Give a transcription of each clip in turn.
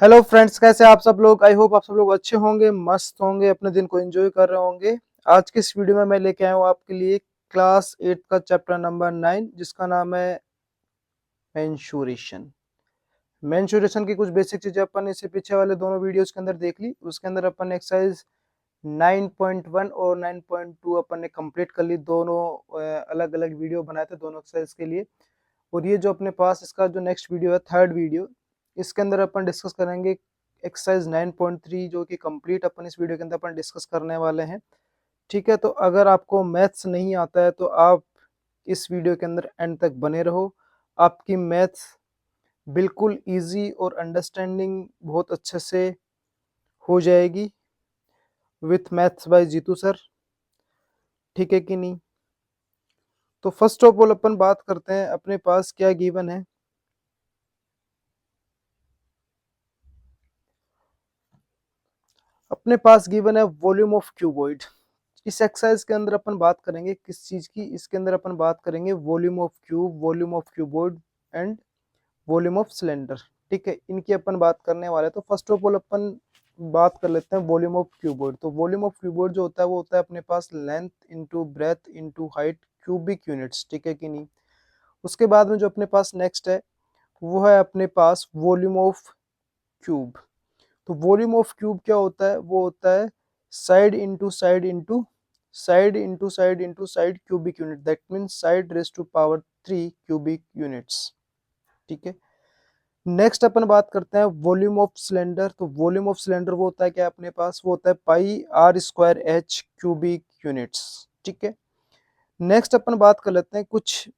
Hello friends, कैसे आप सब लोग। आई होप आप सब लोग अच्छे होंगे, मस्त होंगे, अपने दिन को एंजॉय कर रहे होंगे। आज की इस वीडियो में मैं लेके आया हूँ आपके लिए क्लास 8 का चैप्टर नंबर 9, जिसका नाम है मेंसुरेशन। मेंसुरेशन की कुछ बेसिक चीजें अपन इससे पीछे वाले दोनों वीडियोस के अंदर देख ली। उसके अंदर अपन एक्सरसाइज 9.1 और 9.2 अपन ने कंप्लीट कर ली। दोनों अलग अलग वीडियो बनाए थे दोनों एक्सरसाइज के लिए। और ये जो अपने पास इसका जो नेक्स्ट वीडियो है, थर्ड वीडियो, इसके अंदर अपन डिस्कस करेंगे एक्सरसाइज 9.3, जो कि कंप्लीट अपन इस वीडियो के अंदर अपन डिस्कस करने वाले हैं। ठीक है, तो अगर आपको मैथ्स नहीं आता है तो आप इस वीडियो के अंदर एंड तक बने रहो। आपकी मैथ्स बिल्कुल इजी और अंडरस्टैंडिंग बहुत अच्छे से हो जाएगी with maths by Jeetu sir. ठीक है कि नहीं? तो फर्स्ट ऑफ ऑल अपन बात करते हैं अपने पास क्या गिवन है। अपने पास गिवन है वॉल्यूम ऑफ क्यूबॉइड। इस एक्सरसाइज के अंदर अपन बात करेंगे किस चीज की? इसके अंदर अपन बात करेंगे volume of cube, volume of cuboid and volume of cylinder. ठीक है, इनकी अपन बात करने वाले हैं। तो फर्स्ट ऑफ ऑल अपन बात कर लेते हैं वॉल्यूम ऑफ क्यूबॉइड। तो वॉल्यूम ऑफ क्यूबॉइड जो होता है वो होता है अपने पास length into breadth into height cubic units. ठीक है कि नहीं? उसके बाद में जो अपने पास नेक्स्ट है वो है अपने पास वॉल्यूम ऑफ क्यूब। तो वॉल्यूम ऑफ क्यूब क्या होता है? वो होता है side into side into side into side into side cubic unit. That means side raise to power 3 cubic units. ठीक है, नेक्स्ट अपन बात करते हैं वॉल्यूम ऑफ सिलेंडर। तो वॉल्यूम ऑफ सिलेंडर वो होता है क्या अपने पास? वो होता है pi are square H cubic units. ठीक है, नेक्स्ट अपन बात कर लेते हैं कुछ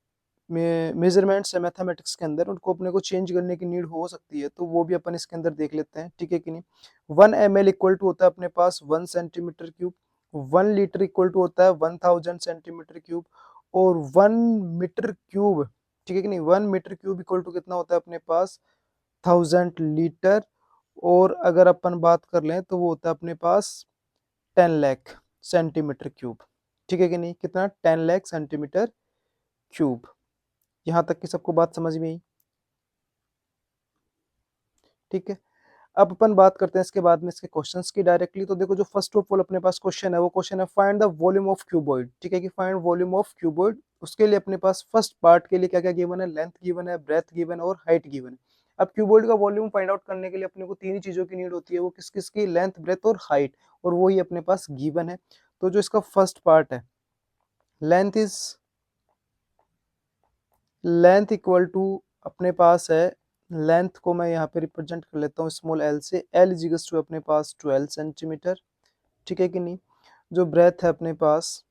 मेजरमेंट्स है मैथमेटिक्स के अंदर, उनको अपने को चेंज करने की नीड हो सकती है, तो वो भी अपन इसके अंदर देख लेते हैं। ठीक है कि नहीं? 1 ml इक्वल टू होता है अपने पास 1 centimetre cube. 1 litre equal to होता है 1000 सेंटीमीटर क्यूब। और 1 मीटर क्यूब, ठीक है कि नहीं, 1 मीटर क्यूब इक्वल टू कितना होता है अपने पास? 1000 लीटर। और अगर अपन बात कर लें तो वो होता है अपने पास 10 लाख सेंटीमीटर क्यूब। ठीक है कि नहीं? कितना? 10 लाख सेंटीमीटर क्यूब। यहाँ तक की सबको बात समझ में आई? ठीक है, अब अपन बात करते हैं इसके बाद में इसके क्वेश्चंस की डायरेक्टली। तो देखो, जो फर्स्ट ऑफ ऑल अपने पास क्वेश्चन है वो क्वेश्चन है find the volume of cuboid. ठीक है, कि फाइंड वॉल्यूम ऑफ क्यूबॉइड। उसके लिए अपने पास फर्स्ट पार्ट के लिए क्या क्या गिवन है? लेंथ गिवन है, ब्रेथ गिवन है और हाइट गिवन है। अब क्यूबॉइड का वॉल्यूम फाइंड आउट करने के लिए अपने को तीन ही चीजों की नीड होती है। वो किस किस की? लेंथ, ब्रेथ और हाइट। और वही अपने पास गिवन है। तो जो इसका फर्स्ट पार्ट है, length is length equal to अपने पास है, लेंथ को मैं यहाँ पे रिप्रेजेंट कर लेता हूँ स्मॉल एल से। एल इजिकल्स टू अपने पास 12 सेंटीमीटर। ठीक है कि नहीं? जो ब्रेथ है अपने पास,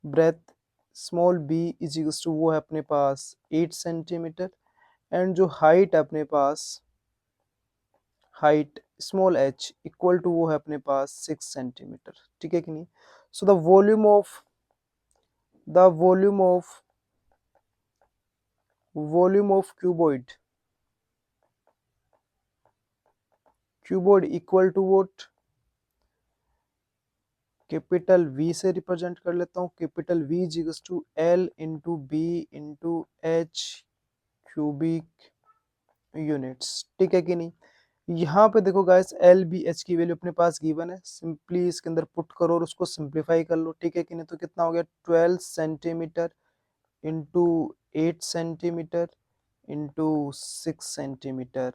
breadth small B is equals to वो है अपने पास 8 सेंटीमीटर। एंड जो हाइट है अपने पास, height small H equal to वो है अपने पास 6 सेंटीमीटर। ठीक है कि नहीं? So the volume of cuboid equal to what? Capital V से रिप्रेजेंट कर लेता हूँ। Capital V is to L into B into H cubic units. ठीक है कि नहीं? यहाँ पे देखो गाइस, एल बी एच की वैल्यू अपने पास गिवन है। सिंपली इसके अंदर पुट करो और उसको सिंप्लीफाई कर लो। ठीक है कि नहीं? तो कितना हो गया? 12 centimetre into 8 centimetre into 6 centimetre.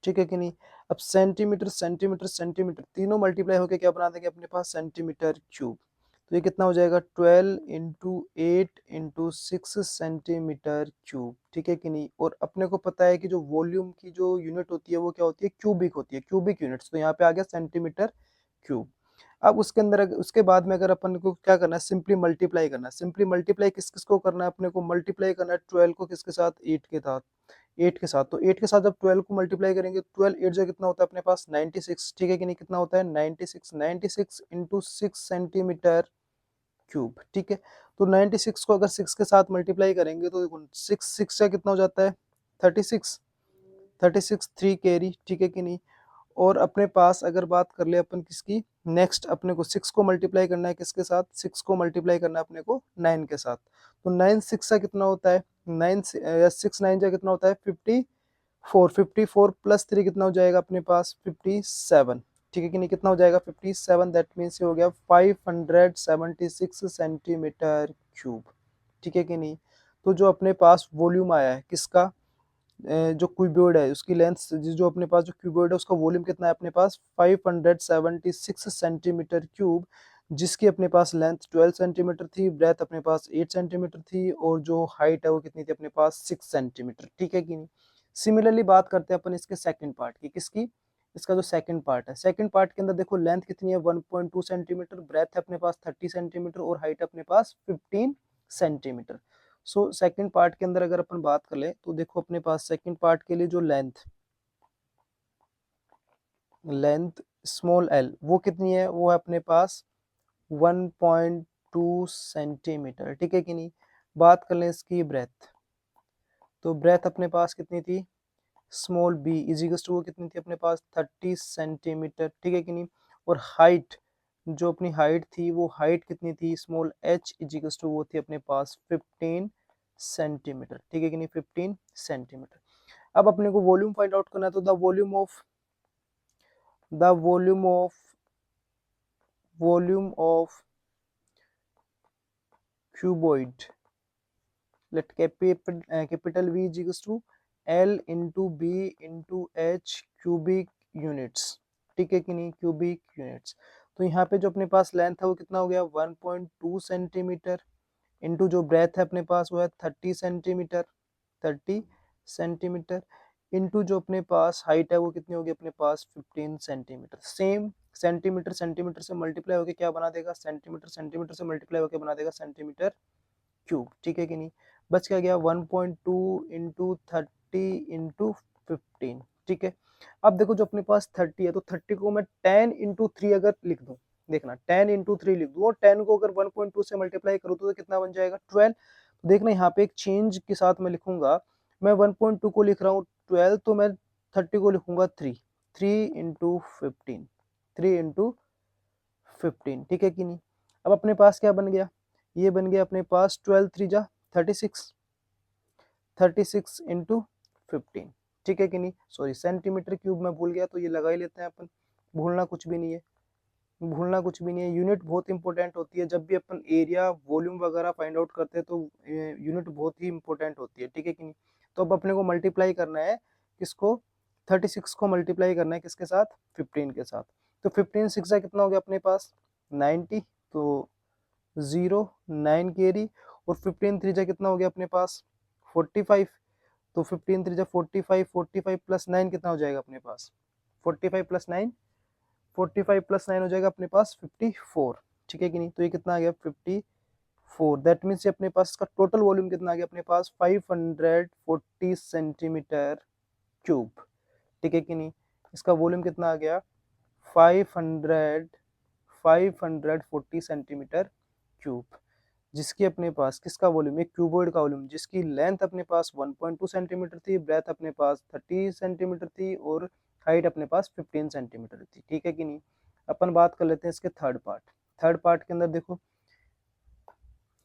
ठीक है कि नहीं? अब सेंटीमीटर सेंटीमीटर सेंटीमीटर तीनों मल्टीप्लाई होकर क्या बना देंगे अपने पास? Centimetre cube. तो ये कितना हो जाएगा? 12 इंटू 8 इंटू 6 सेंटीमीटर क्यूब। ठीक है कि नहीं? और अपने को पता है कि जो वॉल्यूम की जो यूनिट होती है वो क्या होती है? क्यूबिक होती है, क्यूबिक यूनिट्स। तो यहाँ पे आ गया सेंटीमीटर क्यूब। अब उसके अंदर उसके बाद में अगर अपन को क्या करना है? सिंपली मल्टीप्लाई करना है। सिंपली मल्टीप्लाई किस किस को करना है अपने को? मल्टीप्लाई करना है 12 को किसके साथ? 8 के साथ। 8 के साथ, तो 8 के साथ जब 12 को मल्टीप्लाई करेंगे, 12 8 जो कितना होता है अपने पास? 96। ठीक है कि नहीं? कितना होता है? 96। 96 इंटू 6 सेंटीमीटर क्यूब। ठीक है, तो 96 को अगर 6 के साथ मल्टीप्लाई करेंगे तो देखो 6 का कितना हो जाता है? 36। 36 3 कैरी। ठीक है कि नहीं? और अपने पास अगर बात कर ले अपन किसकी, नेक्स्ट अपने को 6 को मल्टीप्लाई करना है किसके साथ? 6 को मल्टीप्लाई करना है अपने को 9 के साथ। तो 9 6 का कितना होता है? 9 6 9 का कितना होता है? 50 454 प्लस 3 कितना हो जाएगा अपने पास 57, ठीक है कि नहीं, कितना हो जाएगा 57, दैट मीन्स ये हो गया 576 सेंटीमीटर क्यूब, ठीक है कि नहीं। तो जो अपने पास वॉल्यूम आया है किसका, जो क्यूबॉइड है उसकी लेंथ, जो अपने पास जो क्यूबॉइड है उसका वॉल्यूम कितना है अपने पास 576 सेंटीमीटर क्यूब, जिसकी अपने पास लेंथ 12 सेंटीमीटर थी, ब्रेथ अपने पास 8 सेंटीमीटर थी, और जो हाइट है वो कितनी थी अपने पास 6 सेंटीमीटर, ठीक है कि नहीं। सिमिलरली बात करते हैं अपन इसके सेकंड पार्ट की, किसकी, इसका जो सेकंड पार्ट है, सेकंड पार्ट के अंदर देखो लेंथ कितनी है 1.2 सेंटीमीटर, ब्रेथ है अपने पास 30 सेंटीमीटर, और हाइट अपने पास 15 सेंटीमीटर। सो सेकंड पार्ट के अंदर अगर अपन बात कर ले तो देखो अपने पास सेकंड पार्ट के लिए जो लेंथ लेंथ स्मॉल एल वो कितनी है, वो है अपने पास 1.2 सेंटीमीटर, ठीक है कि नहीं। बात कर लें इसकी ब्रेथ, तो ब्रेथ अपने पास कितनी थी, स्मॉल बी इजिकल्स टू वो कितनी थी अपने पास 30 सेंटीमीटर, ठीक है कि नहीं। और हाइट, जो अपनी हाइट थी वो हाइट कितनी थी, स्मॉल एच इजिकल्स टू वो थी अपने पास 15 सेंटीमीटर, ठीक है कि नहीं, 15 सेंटीमीटर। अब अपने को वॉल्यूम फाइंड आउट करना है, तो the volume of cuboid, let capital V is equals to L into B into H cubic units, ठीक है कि नहीं, क्यूबिक यूनिट्स। तो यहाँ पे जो अपने पास लेंथ है वो कितना हो गया 1.2 सेंटीमीटर, इंटू जो ब्रेथ है अपने पास वो है 30 सेंटीमीटर, इंटू जो अपने पास हाइट है वो कितनी होगी अपने पास 15 सेंटीमीटर। सेम सेंटीमीटर सेंटीमीटर से मल्टीप्लाई होकर क्या बना देगा, सेंटीमीटर सेंटीमीटर से मल्टीप्लाई होकर बना देगा सेंटीमीटर क्यूब, ठीक है कि नहीं। बच क्या गया 1.2 इंटू 30 इंटू 15, ठीक है। अब देखो जो अपने पास 30 है तो 30 को मैं 10 इंटू 3 अगर लिख दूं, देखना 10 इंटू 3 लिख दूं, और 10 को अगर 1.2 से मल्टीप्लाई करूँ तो कितना बन जाएगा 12। देखना यहाँ पे एक चेंज के साथ मैं लिखूंगा, मैं 1.2 को लिख रहा हूँ 12, तो मैं 30 को लिखूंगा 3 इंटू 15, 3 इंटू 15, ठीक है कि नहीं। अब अपने पास क्या बन गया, ये बन गया अपने पास 12 3 जा 36, 36 इंटू 15, ठीक है कि नहीं। सॉरी सेंटीमीटर क्यूब मैं भूल गया, तो ये लगा ही लेते हैं अपन, भूलना कुछ भी नहीं है, भूलना कुछ भी नहीं है। यूनिट बहुत इंपॉर्टेंट होती है, जब भी अपन एरिया वॉल्यूम वगैरह फाइंड आउट करते हैं तो यूनिट बहुत ही इंपॉर्टेंट होती है, ठीक है कि नहीं। तो अब अपने को मल्टीप्लाई करना है किसको, 36 को मल्टीप्लाई करना है किसके साथ, 15 के साथ। तो 15 6 कितना हो गया अपने पास 90, तो 0 9 कैरी, और 15 3 कितना हो गया अपने पास 45, तो 15 3 45, 45 प्लस 9 कितना हो जाएगा अपने पास 45 प्लस 9, 45 प्लस 9 हो जाएगा अपने पास 54, ठीक है कि नहीं। तो ये कितना आ गया 54, दैट मीन्स ये अपने पास इसका टोटल वॉल्यूम कितना आ गया अपने पास 540 सेंटीमीटर क्यूब, ठीक है कि नहीं। इसका वॉल्यूम कितना आ गया 500 540 सेंटीमीटर क्यूब, जिसकी अपने पास किसका वॉल्यूम, एक क्यूबॉइड का वॉल्यूम, जिसकी लेंथ अपने पास 1.2 सेंटीमीटर थी, ब्रेथ अपने पास 30 सेंटीमीटर थी, और हाइट अपने पास 15 सेंटीमीटर थी, ठीक है कि नहीं। अपन बात कर लेते हैं इसके थर्ड पार्ट। थर्ड पार्ट के अंदर देखो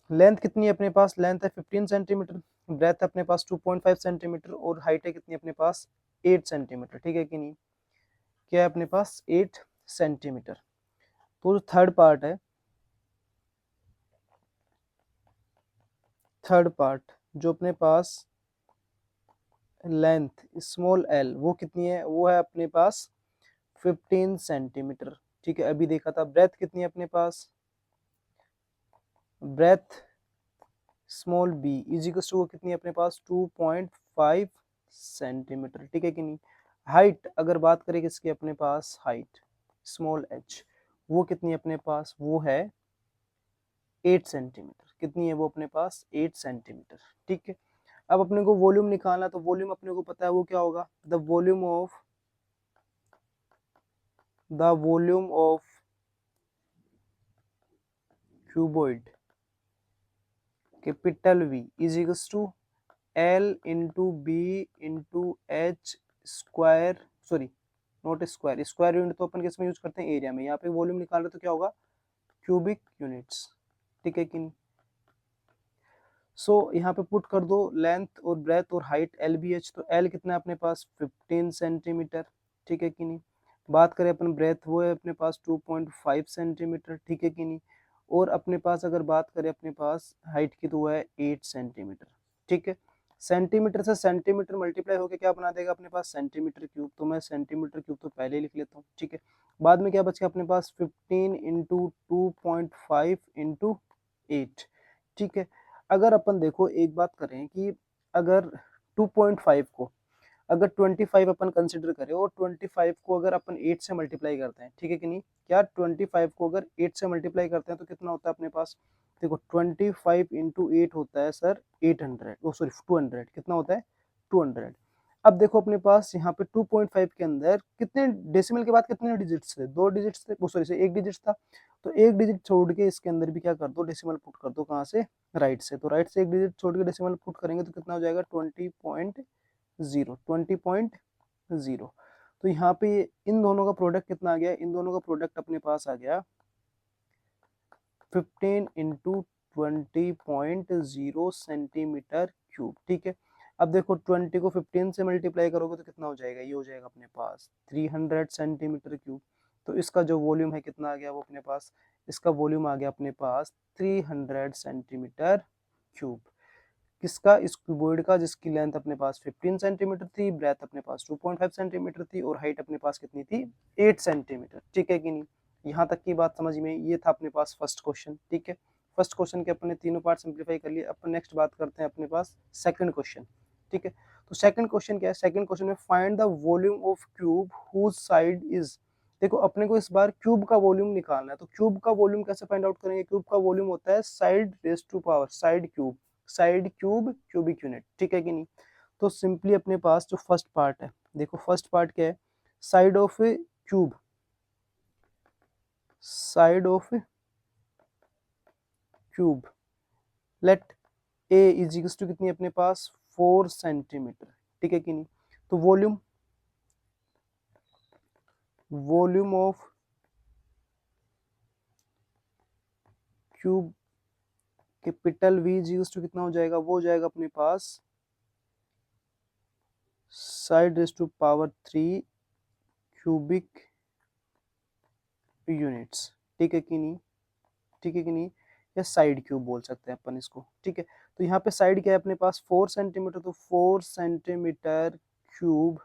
लेंथ कितनी है अपने पास, लेंथ है 15 सेंटीमीटर, ब्रेथ अपने पास 2.5 सेंटीमीटर, और हाइट है कितनी अपने पास 8 सेंटीमीटर, ठीक है कि नहीं। क्या है अपने पास 8 सेंटीमीटर। तो जो थर्ड पार्ट है, थर्ड पार्ट जो अपने पास लेंथ स्मॉल एल वो कितनी है, वो है अपने पास 15 सेंटीमीटर, ठीक है। अभी देखा था ब्रेथ कितनी है अपने पास, breadth small B is equals to कितनी है अपने पास 2.5 सेंटीमीटर, ठीक है कि नहीं। हाइट अगर बात करें किसकी अपने पास, हाइट स्मॉल एच वो कितनी है अपने पास, वो है 8 सेंटीमीटर, कितनी है वो अपने पास 8 सेंटीमीटर, ठीक है। अब अपने को वॉल्यूम निकालना, तो वॉल्यूम अपने को पता है वो क्या होगा, the volume of cuboid capital V is equals to L into B into H square, sorry not square, square unit तो अपन किस में यूज करते हैं, एरिया में। यहाँ पे वॉल्यूम निकाल रहे तो क्या होगा क्यूबिक यूनिट्स, ठीक है कि नहीं। सो यहाँ पे पुट कर दो लेंथ और ब्रेथ और हाइट LBH, तो L कितना है अपने पास 15 सेंटीमीटर, ठीक है कि नहीं। बात करें अपन ब्रेथ, वो है अपने पास 2.5 सेंटीमीटर, ठीक है कि नहीं। और अपने पास अगर बात करें अपने पास हाइट की, तो वो है 8 सेंटीमीटर, ठीक है। सेंटीमीटर से सेंटीमीटर मल्टीप्लाई होकर क्या बना देगा अपने पास सेंटीमीटर क्यूब, तो मैं सेंटीमीटर क्यूब तो पहले ही लिख लेता हूँ, ठीक है। बाद में क्या बच गया अपने पास 15 इंटू 2.5 इंटू 8, ठीक है। अगर अपन देखो एक बात करें कि अगर 2.5 को अगर 25 अपन कंसिडर करें और 25 को अगर अपन 8 से मल्टीप्लाई करते हैं, ठीक है कि नहीं। क्या 25 को अगर 8 से मल्टीप्लाई करते हैं तो कितना होता है अपने पास, देखो 25 इंटू 8 होता है सर 800, ओ सॉरी 200, कितना होता है 200। अब देखो अपने पास यहाँ पे 2.5 के अंदर कितने डेसिमल के बाद कितने डिजिट्स थे, 2 डिजिट्स थे, वो सॉरी से 1 डिजिट था। तो 1 डिजिट छोड़ के इसके अंदर भी क्या कर दो, डेसिमल पुट कर दो, कहाँ से, राइट से। तो राइट से 1 डिजिट छोड़ के डेसिमल पुट करेंगे तो कितना हो जाएगा 20.0। तो यहाँ पे इन दोनों का प्रोडक्ट कितना आ गया, इन दोनों का प्रोडक्ट अपने पास आ गया 15 इंटू 20.0 सेंटीमीटर क्यूब, ठीक है। अब देखो 20 को 15 से मल्टीप्लाई करोगे तो कितना हो जाएगा, ये हो जाएगा अपने पास 300 सेंटीमीटर क्यूब। तो इसका जो वॉल्यूम है कितना आ गया वो अपने पास, इसका वॉल्यूम आ गया अपने पास 300 सेंटीमीटर क्यूब। किसका, इस क्यूबॉइड का, जिसकी लेंथ अपने पास 15 सेंटीमीटर थी, ब्रेथ अपने पास 2.5 सेंटीमीटर थी और हाइट अपने पास कितनी थी 8 सेंटीमीटर, ठीक है कि नहीं। यहाँ तक की बात समझ में, ये था अपने पास फर्स्ट क्वेश्चन, ठीक है। फर्स्ट क्वेश्चन के अपने तीनों पार्ट सिंप्लीफाई कर लिए। अपन नेक्स्ट बात करते हैं अपने पास सेकंड क्वेश्चन, ठीक है। तो सेकंड क्वेश्चन क्या है, सेकंड क्वेश्चन में find the volume of cube whose side is, देखो अपने को इस बार क्यूब का वॉल्यूम निकालना है। तो क्यूब का वॉल्यूम कैसे फाइंड आउट करेंगे, क्यूब का वॉल्यूम होता है side raise to power, side cube, side cube cubic unit, ठीक है कि नहीं। तो सिंपली अपने पास जो फर्स्ट पार्ट है, देखो फर्स्ट पार्ट क्या है, side of a cube, side of cube, let A is equal to कितनी अपने पास 4 सेंटीमीटर, ठीक है कि नहीं। तो volume, volume of cube capital V is equal to कितना हो जाएगा, वो हो जाएगा अपने पास side raise to power 3 cubic units, ठीक है कि नहीं, ठीक है कि नहीं। या साइड क्यूब बोल सकते हैं अपन इसको, ठीक है। तो यहाँ पे साइड क्या है अपने पास 4 सेंटीमीटर, तो 4 सेंटीमीटर क्यूब,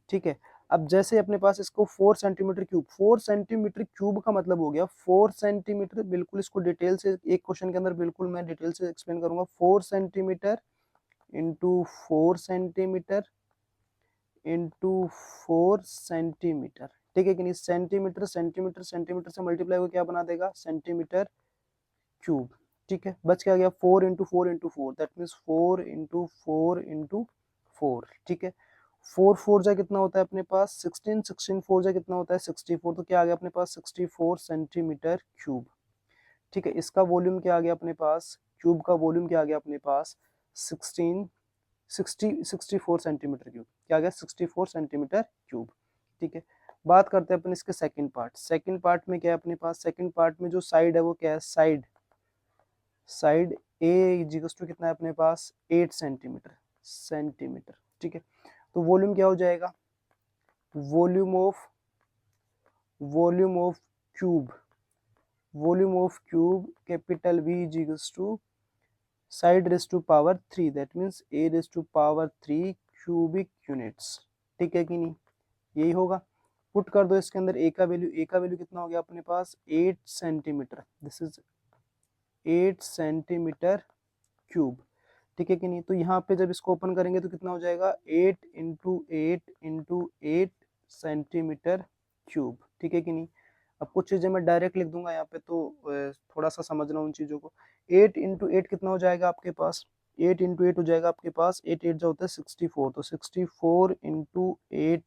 ठीक है। अब जैसे अपने पास इसको 4 सेंटीमीटर क्यूब, 4 सेंटीमीटर क्यूब का मतलब हो गया 4 सेंटीमीटर, बिल्कुल इसको डिटेल से एक क्वेश्चन के अंदर बिल्कुल मैं डिटेल से एक्सप्लेन करूंगा। 4 centimetre into 4 centimetre into 4 centimetre, ठीक है कि नहीं। सेंटीमीटर सेंटीमीटर सेंटीमीटर से मल्टीप्लाई हो क्या बना देगा सेंटीमीटर क्यूब, ठीक है। बच क्या गया 4 into 4 into 4, that means 4 into 4 into 4, ठीक है। 4 4 जा कितना होता है अपने पास 16, 16 4 जा कितना होता है 64, तो क्या आ गया अपने पास 64 सेंटीमीटर क्यूब, ठीक है। इसका वॉल्यूम क्या आ गया अपने पास, क्यूब का वॉल्यूम क्या आ गया अपने पास 16 64 सेंटीमीटर क्यूब, क्या आ गया 64 सेंटीमीटर क्यूब, ठीक है। बात करते हैं अपन इसके सेकंड पार्ट, सेकंड पार्ट में क्या है अपने पास, सेकंड पार्ट में जो साइड है वो क्या है, side, side A equals to कितना है अपने पास 8 सेंटीमीटर, सेंटीमीटर, ठीक है। तो वॉल्यूम क्या हो जाएगा, volume of, volume of cube, volume of cube capital V equals to side raise to power 3, that means A raise to power 3 cubic units, ठीक है कि नहीं, यही होगा। पुट कर दो इसके अंदर ए का वैल्यू, ए का वैल्यू कितना हो गया अपने पास 8 centimetre, this is 8 centimetre cube, ठीक है कि नहीं। तो यहाँ पे जब इसको ओपन करेंगे तो कितना हो जाएगा 8 इंटू 8 सेंटीमीटर क्यूब, ठीक है कि नहीं। अब कुछ चीजें मैं डायरेक्ट लिख दूंगा यहाँ पे, तो थोड़ा सा समझना उन चीजों को। 8 इंटू 8 कितना हो जाएगा आपके पास, 8 इंटू 8 हो जाएगा आपके पास 8 8 जो होता है 64, तो 64 इंटू 8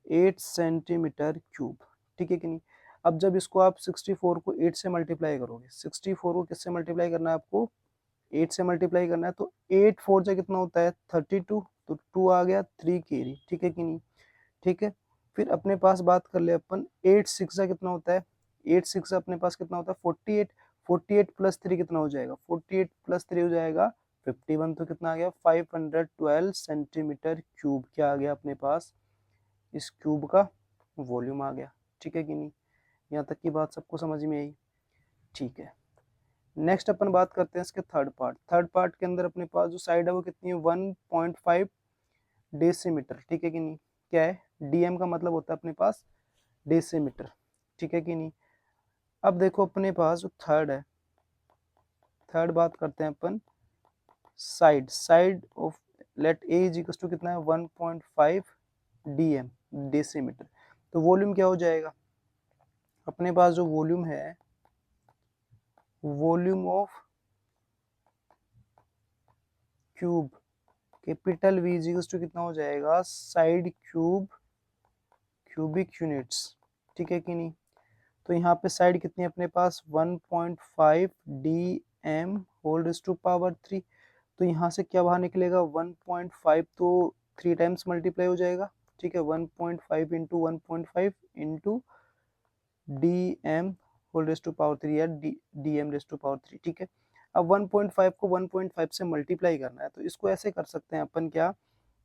8 सेंटीमीटर क्यूब, ठीक है कि नहीं। अब जब इसको आप 64 को 8 से मल्टीप्लाई करोगे, 64 को किससे मल्टीप्लाई करना है आपको 8 से मल्टीप्लाई करना है, तो 8 4 जा कितना होता है 32, तो 2 आ गया 3 कैरी, ठीक है कि नहीं, ठीक है। फिर अपने पास बात कर ले अपन 8 6 जा कितना होता है, 8 6 अपने पास कितना होता है 48, 48 प्लस 3 कितना हो जाएगा, 48 प्लस 3 हो जाएगा 51, तो कितना आ गया 512 सेंटीमीटर क्यूब क्या आ गया अपने पास, इस क्यूब का वॉल्यूम आ गया। ठीक है कि नहीं, यहाँ तक की बात सबको समझ में आई। ठीक है, नेक्स्ट अपन बात करते हैं इसके थर्ड पार्ट। थर्ड पार्ट के अंदर अपने पास जो साइड है वो कितनी है 1.5 डेसीमीटर। ठीक है कि नहीं, क्या है डीएम का मतलब होता है अपने पास डेसीमीटर। ठीक है कि नहीं। अब देखो अपने पास जो थर्ड है, थर्ड बात करते हैं अपन side, side of let A is equal to कितना है 1.5 डीएम डेसीमीटर। तो वॉल्यूम क्या हो जाएगा अपने पास, जो वॉल्यूम है volume of cube capital V is equal to कितना हो जाएगा साइड क्यूब क्यूबिक यूनिट्स। ठीक है कि नहीं। तो यहाँ पे साइड कितनी है अपने पास 1.5 D M whole raise to power 3। तो यहाँ से क्या बाहर निकलेगा 1.5, तो 3 टाइम्स मल्टीप्लाई हो जाएगा। ठीक है, 1.5 into 1.5 into D M whole raise to power 3 या D M raise to power 3। ठीक है, अब 1.5 को 1.5 से मल्टीप्लाई करना है, तो इसको ऐसे कर सकते हैं अपन क्या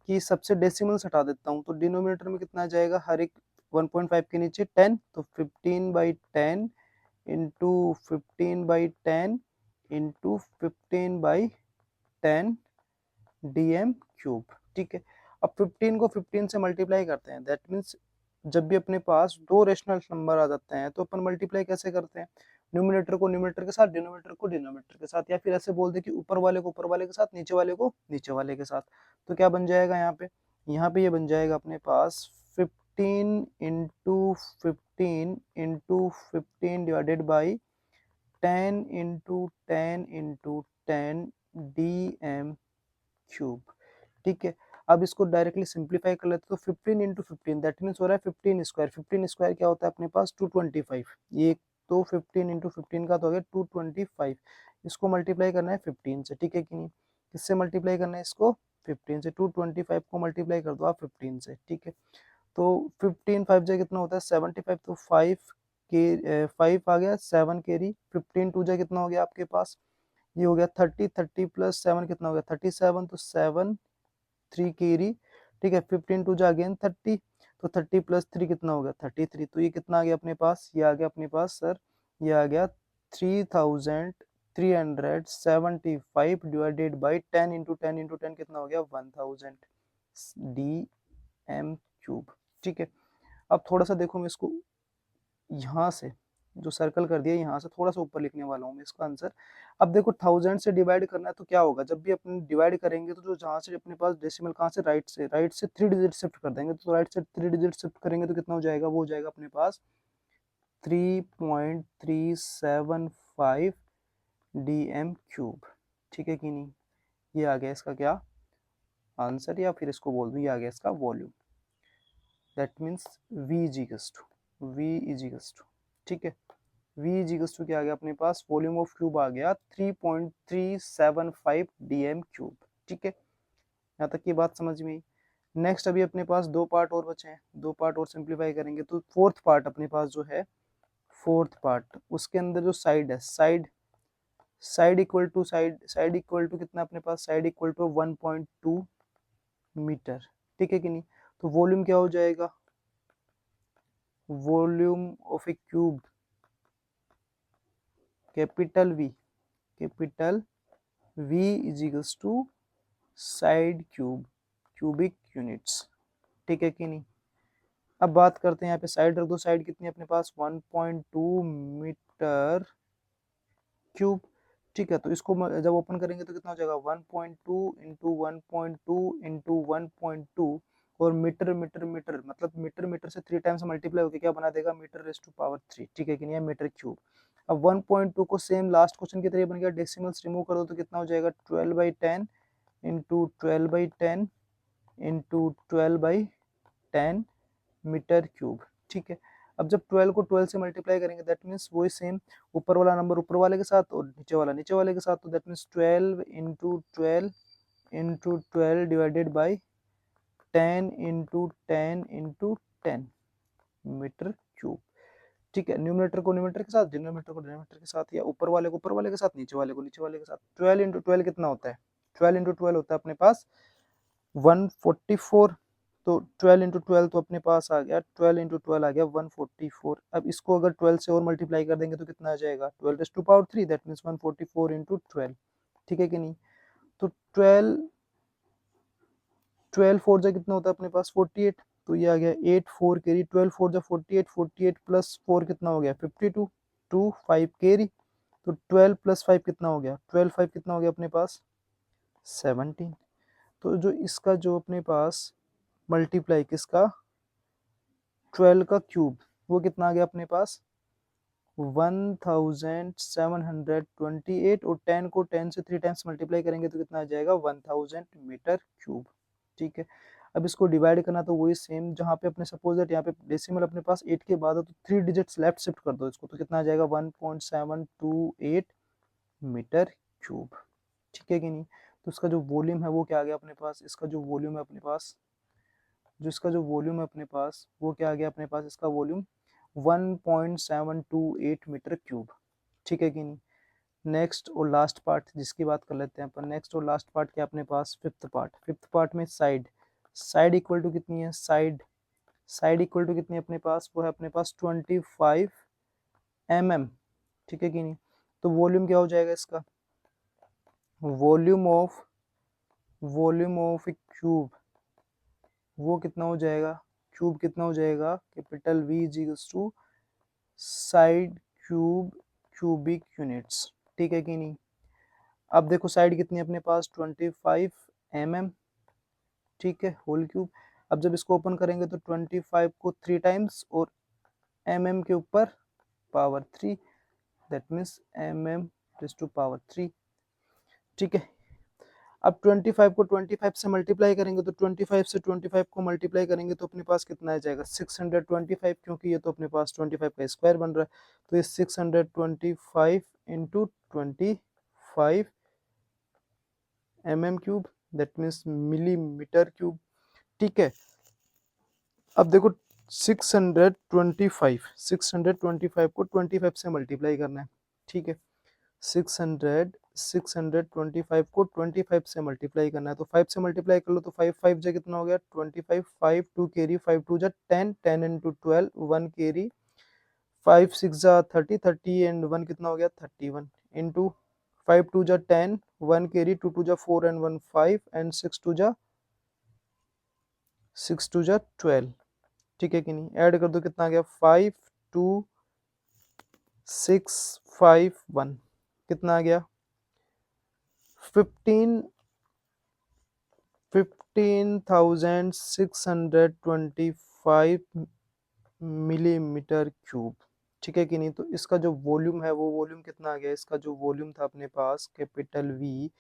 कि सबसे डेसिमल्स हटा देता हूँ, तो डिनोमिनेटर में कितना आ जाएगा हर एक 1.5 के नीचे 10, तो 15/10 इंटू 15/10 इंटू 15/10 डीएम क्यूब। ठीक है, अब 15 को 15 से मल्टीप्लाई करते हैं, दैट मीन्स जब भी अपने पास दो रेशनल नंबर आ जाते हैं तो अपन मल्टीप्लाई कैसे करते हैं, न्यूमरेटर को न्यूमरेटर के साथ, डिनोमिनेटर को डिनोमिनेटर के साथ, या फिर ऐसे बोल दे कि ऊपर वाले को ऊपर वाले के साथ, नीचे वाले को नीचे वाले के साथ। तो क्या बन जाएगा यहाँ पे ये बन जाएगा अपने पास 15 इंटू 15 divided by 10 into 10 into 10 D M cube. ठीक है, अब इसको डायरेक्टली सिंप्लीफाई कर लेते तो 15 इंटू 15 दैट मीन्स हो रहा है 15 स्क्वायर। 15 स्क्वायर क्या होता है अपने पास 225। ये तो 15 इंटू 15 का तो हो गया 225। इसको मल्टीप्लाई करना है 15 से। ठीक है कि नहीं, किससे मल्टीप्लाई करना है इसको 15 से। 225 को मल्टीप्लाई कर दो आप 15 से। ठीक है, तो 15 5 जा कितना होता है 75, तो 5 के 5 आ गया 7 कैरी। 15 2 जा कितना हो गया आपके पास, ये हो गया 30, 30 प्लस 7 कितना हो गया 37, तो 7 3 कैरी। ठीक है, 15 टू जा अगेन 30, तो 30 प्लस 3 कितना हो गया 33। तो ये कितना आ गया अपने पास, ये आ गया अपने पास सर, ये आ गया 3375 डिवाइडेड बाई 10 इंटू 10 इंटू 10 कितना हो गया 1000 डी एम क्यूब। ठीक है, अब थोड़ा सा देखो मैं इसको यहाँ से जो सर्कल कर दिया यहाँ से थोड़ा सा ऊपर लिखने वाला हूँ मैं इसका आंसर। अब देखो 1000 से डिवाइड करना है तो क्या होगा, जब भी अपन डिवाइड करेंगे तो जो जहाँ से अपने पास डेसिमल कहाँ से राइट से 3 डिजिट शिफ्ट कर देंगे, तो राइट से 3 डिजिट शिफ्ट करेंगे तो कितना हो जाएगा, वो हो जाएगा अपने पास 3.375 डी एम क्यूब। ठीक है कि नहीं, ये आ गया इसका क्या आंसर, या फिर इसको बोल दूँ ये आ गया इसका volume. That means V is equals to, ठीक है, V इज इक्वल्स टू क्या आ गया अपने पास, वॉल्यूम ऑफ क्यूब आ गया 3.375 डीएम क्यूब। ठीक है, यहाँ तक की बात समझ में आई। नेक्स्ट अभी अपने पास दो पार्ट और बचे हैं, दो पार्ट और सिंप्लीफाई करेंगे तो फोर्थ पार्ट अपने पास जो है, फोर्थ पार्ट उसके अंदर जो साइड है, side equal to side equal to कितना अपने पास, साइड इक्वल टू 1.2 मीटर। ठीक है कि नहीं, तो वॉल्यूम क्या हो जाएगा, volume of a cube capital V is equals to side cube cubic units. ठीक है कि नहीं। अब बात करते हैं यहाँ पे साइड रख दो, साइड कितनी है अपने पास 1.2 मीटर क्यूब। ठीक है, तो इसको जब ओपन करेंगे तो कितना हो जाएगा 1.2 इंटू 1.2 इंटू 1.2, और मीटर मीटर मीटर मतलब मीटर मीटर से 3 टाइम्स मल्टीप्लाई होकर क्या बना देगा, मीटर रेज़ टू पावर 3। ठीक है कि नहीं, मीटर क्यूब। अब 1.2 को सेम लास्ट क्वेश्चन की तरह बन गया, डेसिमल्स रिमूव कर दो तो कितना हो जाएगा 12/10 इंटू 12/10 इंटू 12/10 मीटर क्यूब। ठीक है, अब जब 12 को 12 से मल्टीप्लाई करेंगे दैट मीन्स वही सेम, ऊपर वाला नंबर ऊपर वाले के साथ और नीचे वाला नीचे वाले के साथ, तो that means 12 into 12 into 12 divided by 10 into 10 into 10 metre cube. ठीक है, न्यूमरेटर को न्यूमरेटर के साथ, डिनोमिनेटर को डिनोमिनेटर के साथ, या ऊपर वाले को ऊपर वाले के साथ, नीचे वाले को नीचे वाले के साथ। 12 इंटू 12 कितना होता है? 12 इंटू 12 होता है अपने पास 144। तो 12 इंटू 12 तो अपने पास आ गया, 12 इंटू 12 आ गया 144। अब इसको अगर 12 से और मल्टीप्लाई कर देंगे तो कितना आ जाएगा? 12 raise to power 3, that means 144 into 12। ठीक है कि नहीं? तो 12 12 फोर जा कितना होता है अपने पास? 48। तो ये आ गया 8 4 कैरी, 12 फोर जा 48, 48 प्लस 4 कितना हो गया? 52, 2 5 कैरी। तो 12 प्लस 5 कितना हो गया? 12 5 कितना हो गया अपने पास? 17। तो जो इसका जो अपने पास मल्टीप्लाई किसका? 12 का क्यूब, वो कितना आ गया अपने पास? 1728। और 10 को 10 से 3 टाइम्स मल्टीप्लाई करेंगे तो कितना आ जाएगा? 1000 मीटर क्यूब। ठीक है, अब इसको डिवाइड करना तो वही सेम, जहाँ पे अपने सपोज दैट यहाँ पे डेसिमल अपने पास 8 के बाद हो तो 3 डिजिट्स लेफ्ट शिफ्ट कर दो इसको, तो कितना आ जाएगा? 1.728 मीटर क्यूब। ठीक है कि नहीं? तो इसका जो वॉल्यूम है वो क्या आ गया अपने पास? इसका जो वॉल्यूम है अपने पास, जो इसका जो वॉल्यूम है अपने पास, वो क्या आ गया अपने पास? इसका वॉल्यूम 1.728 मीटर क्यूब। ठीक है कि नहीं? नेक्स्ट और लास्ट पार्ट जिसकी बात कर लेते हैं अपन। नेक्स्ट और लास्ट पार्ट क्या अपने पास? Fifth part. फिफ्थ पार्ट में साइड, साइड इक्वल टू कितनी है? साइड, साइड इक्वल टू कितनी है अपने पास? वो है अपने पास 25 mm। ठीक है कि नहीं? तो वॉल्यूम क्या हो जाएगा इसका? वॉल्यूम ऑफ ए क्यूब, वो कितना हो जाएगा? क्यूब कितना हो जाएगा? Capital V is equals to side cube cubic units. ठीक है कि नहीं? अब देखो साइड कितनी है अपने पास? 25 mm। ठीक है, होल क्यूब। अब जब इसको ओपन करेंगे तो 25 को 3 टाइम्स और mm के ऊपर power 3, that means mm raise to power 3। ठीक है, अब 25 को 25 से मल्टीप्लाई करेंगे तो 25 से 25 को मल्टीप्लाई करेंगे तो अपने पास कितना आ जाएगा? 625, क्योंकि ये तो अपने पास 25 का स्क्वायर बन रहा है। तो ये 625 into 25 mm cube, that means millimetre cube. ठीक है, अब देखो 625 को 25 से मल्टीप्लाई करना है। ठीक है, 625 को 25 से मल्टीप्लाई करना है, तो 5 से मल्टीप्लाई कर लो तो 5 5 जा कितना हो गया? 25, 5 2 कैरी, 5 2 जा 10, 10 इंटू 12 1 कैरी, 5 6 जा 30, 30 एंड 1 कितना हो गया? 31 इंटू 5 2 जा 10, 1 कैरी, 2 2 जा 4 एंड 1 5 एंड 6 2 जा 12। ठीक है कि नहीं? ऐड कर दो कितना आ गया? 5 2 6 5 1 कितना आ गया? 15,625 मिलीमीटर क्यूब। ठीक है कि नहीं? तो इसका जो वॉल्यूम है वो वॉल्यूम कितना आ गया? इसका जो वॉल्यूम था अपने पास कैपिटल वी,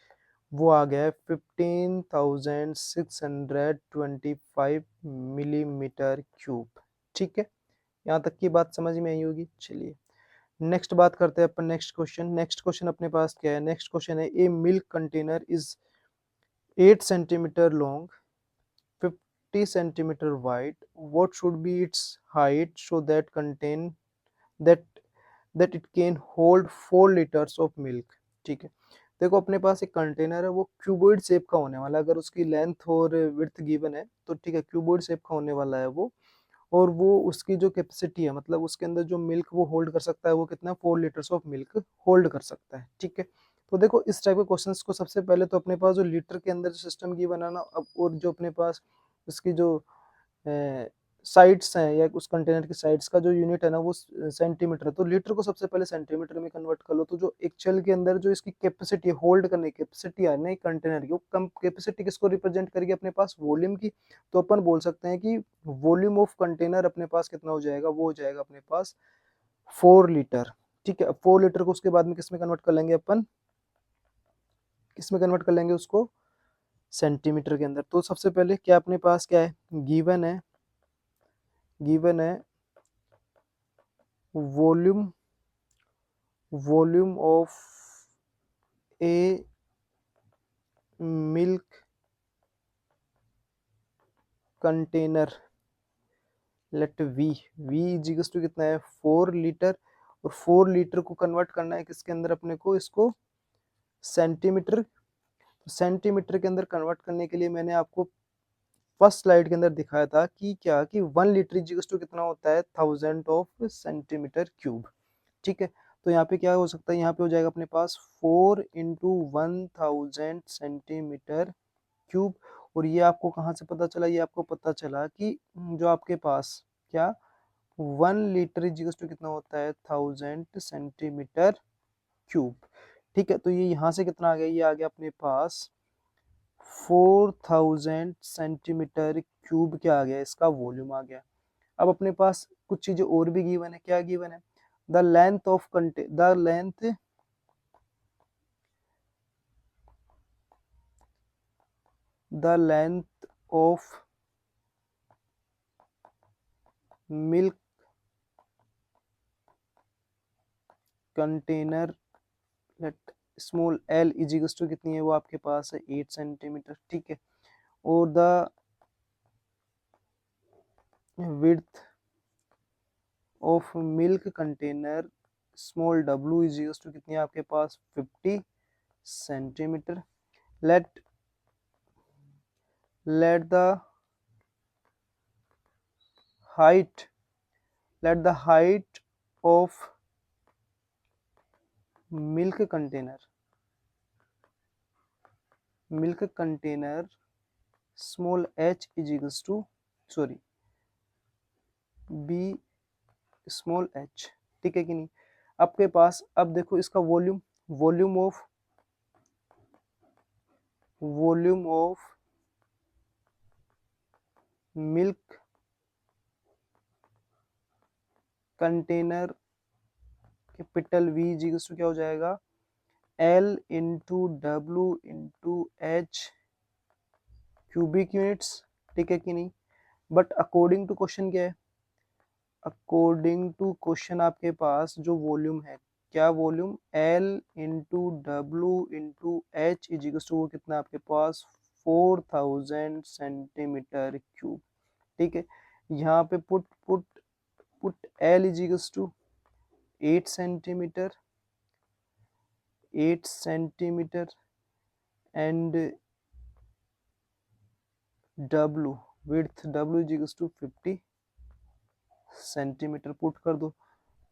वो आ गया है 15,625 मिलीमीटर क्यूब। ठीक है, यहाँ तक की बात समझ में आई होगी। चलिए नेक्स्ट बात करते हैं अपन। नेक्स्ट क्वेश्चन, नेक्स्ट क्वेश्चन अपने पास क्या है? नेक्स्ट क्वेश्चन है a milk container is 8 centimetre long, 50 centimeter wide. What should be its height so that contain that that it can hold 4 liters of milk? ठीक है, देखो अपने पास एक कंटेनर है, वो क्यूबॉइड शेप का होने वाला है। अगर उसकी लेंथ और विड्थ गिवन है तो ठीक है, क्यूबॉइड शेप का होने वाला है वो। और वो उसकी जो कैपेसिटी है, मतलब उसके अंदर जो मिल्क वो होल्ड कर सकता है, वो कितना? 4 लीटर्स ऑफ मिल्क होल्ड कर सकता है। ठीक है, तो देखो इस टाइप के क्वेश्चंस को सबसे पहले तो अपने पास जो लीटर के अंदर जो सिस्टम की बनाना, अब और जो अपने पास इसकी जो साइड्स हैं या उस कंटेनर की साइड्स का जो यूनिट है ना वो सेंटीमीटर है, तो लीटर को सबसे पहले सेंटीमीटर में कन्वर्ट कर लो। तो जो एक्चुअल के अंदर जो इसकी कैपेसिटी होल्ड करने की कैपेसिटी है ना कंटेनर की, वो कम कैपेसिटी किसको रिप्रेजेंट करेगी? अपने पास वॉल्यूम की। तो अपन बोल सकते हैं कि वॉल्यूम ऑफ कंटेनर अपने पास कितना हो जाएगा? वो हो जाएगा अपने पास 4 लीटर। ठीक है, 4 लीटर को उसके बाद में किस में कन्वर्ट कर लेंगे अपन? किस में कन्वर्ट कर लेंगे उसको? सेंटीमीटर के अंदर। तो सबसे पहले क्या अपने पास क्या है? गिवन है volume of a milk container let V equals to कितना है 4 लीटर, और 4 लीटर को कन्वर्ट करना है किसके अंदर अपने को, इसको सेंटीमीटर। सेंटीमीटर के अंदर कन्वर्ट करने के लिए मैंने आपको फर्स्ट स्लाइड के अंदर दिखाया था कि क्या कि 1 लीटर इजिकल्स टू कितना होता है 1000 ऑफ सेंटीमीटर क्यूब। ठीक है, तो यहाँ पे क्या हो सकता है, यहाँ पे हो जाएगा अपने पास 4 × 1000 सेंटीमीटर क्यूब। और ये आपको कहाँ से पता चला, ये आपको पता चला कि जो आपके पास क्या 1 लीटर इजिकल्स टू कितना होता है 1000 सेंटीमीटर क्यूब। ठीक है, तो ये यहाँ से कितना आ गया, ये आ गया अपने पास 4000 सेंटीमीटर क्यूब, क्या आ गया, इसका वॉल्यूम आ गया। अब अपने पास कुछ चीजें और भी गिवन है, क्या गिवन है, the length of milk container let small L equals to कितनी है, वो आपके पास है 8 सेंटीमीटर। ठीक है, और the width of milk container small W equals to कितनी है आपके पास 50 centimetre. Let let the height let the height of milk container small h is equals to sorry b small h। ठीक है कि नहीं, आपके पास अब देखो इसका volume of milk container capital V is equals to क्या हो जाएगा L into W into H cubic units. ठीक है कि नहीं, बट अकॉर्डिंग टू क्वेश्चन क्या है, अकॉर्डिंग टू क्वेश्चन आपके पास जो वॉल्यूम है, क्या volume L into W into H is equals to वो कितना आपके पास 4000 सेंटीमीटर क्यूब। ठीक है, यहाँ पे put L is equals to 8 centimetre and W width W is equals to 50 centimetre put कर दो।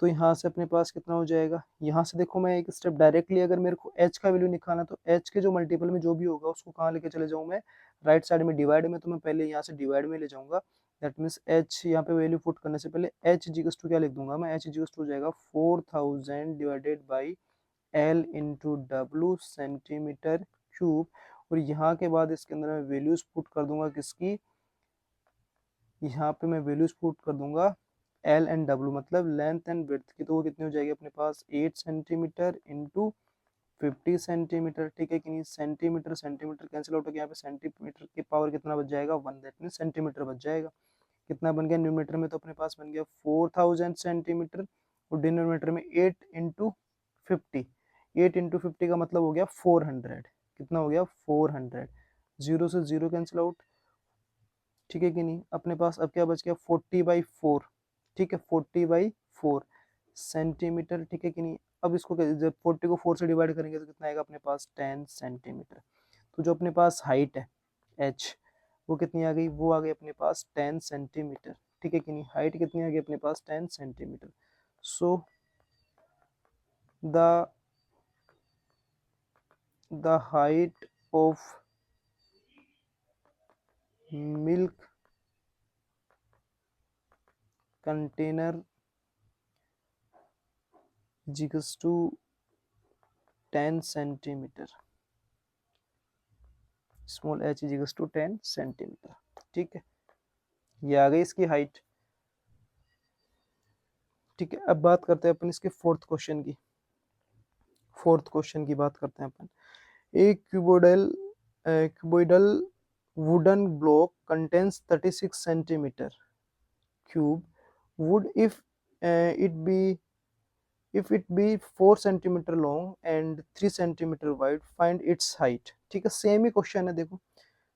तो यहाँ से अपने पास कितना हो जाएगा, यहाँ से देखो मैं एक स्टेप डायरेक्टली अगर मेरे को h का वैल्यू निकालना तो h के जो मल्टीपल में जो भी होगा उसको कहाँ लेके चले जाऊँ मैं, राइट साइड में डिवाइड में, तो मैं पहले यहाँ से डिवाइड में ले जाऊंगा। दैट मीन्स h यहाँ पे वैल्यू पुट करने से पहले h इक्वल्स टू क्या लिख दूंगा मैं, h इक्वल्स टू हो जाएगा 4000 divided by L into W centimetre cube. और यहाँ के बाद इसके अंदर मैं वैल्यूज पुट कर दूंगा किसकी, यहाँ पे मैं वैल्यूज पुट कर दूंगा एल एंड डब्ल्यू मतलब लेंथ एंड विड्थ की, तो वो कितनी हो जाएगी अपने पास 8 सेंटीमीटर इंटू 50 सेंटीमीटर। ठीक है कि नहीं, सेंटीमीटर सेंटीमीटर कैंसिल आउट हो गया, यहाँ पे सेंटीमीटर की पावर कितना बच जाएगा 1, दैट मीन सेंटीमीटर बच जाएगा। कितना बन गया न्यूमीटर में, तो अपने पास बन गया 4000 सेंटीमीटर, और डिनोमीटर में 8 इंटू 50, 8 इंटू 50 का मतलब हो गया 400। कितना हो गया 400, जीरो से जीरो कैंसिल आउट। ठीक है कि नहीं, अपने पास अब क्या बच गया 40/4। ठीक है, 40/4 सेंटीमीटर। ठीक है कि नहीं, अब इसको जब 40 को 4 से डिवाइड करेंगे तो कितना आएगा अपने पास 10 सेंटीमीटर। तो जो अपने पास हाइट है h वो कितनी आ गई, वो आ गई अपने पास 10 सेंटीमीटर। ठीक है कि नहीं, हाइट कितनी आ गई अपने पास 10 centimetre. So the height of milk container equals to 10 centimetre, small h is equals to 10 centimetre. ठीक है, ये आ गई इसकी हाइट। ठीक है, अब बात करते हैं अपन इसके फोर्थ क्वेश्चन की बात करते हैं अपन। एक cuboidal wooden block contains 36 centimetre cube would if it be 4 centimetre long and 3 centimetre wide, find its height. ठीक है, सेम ही क्वेश्चन है, देखो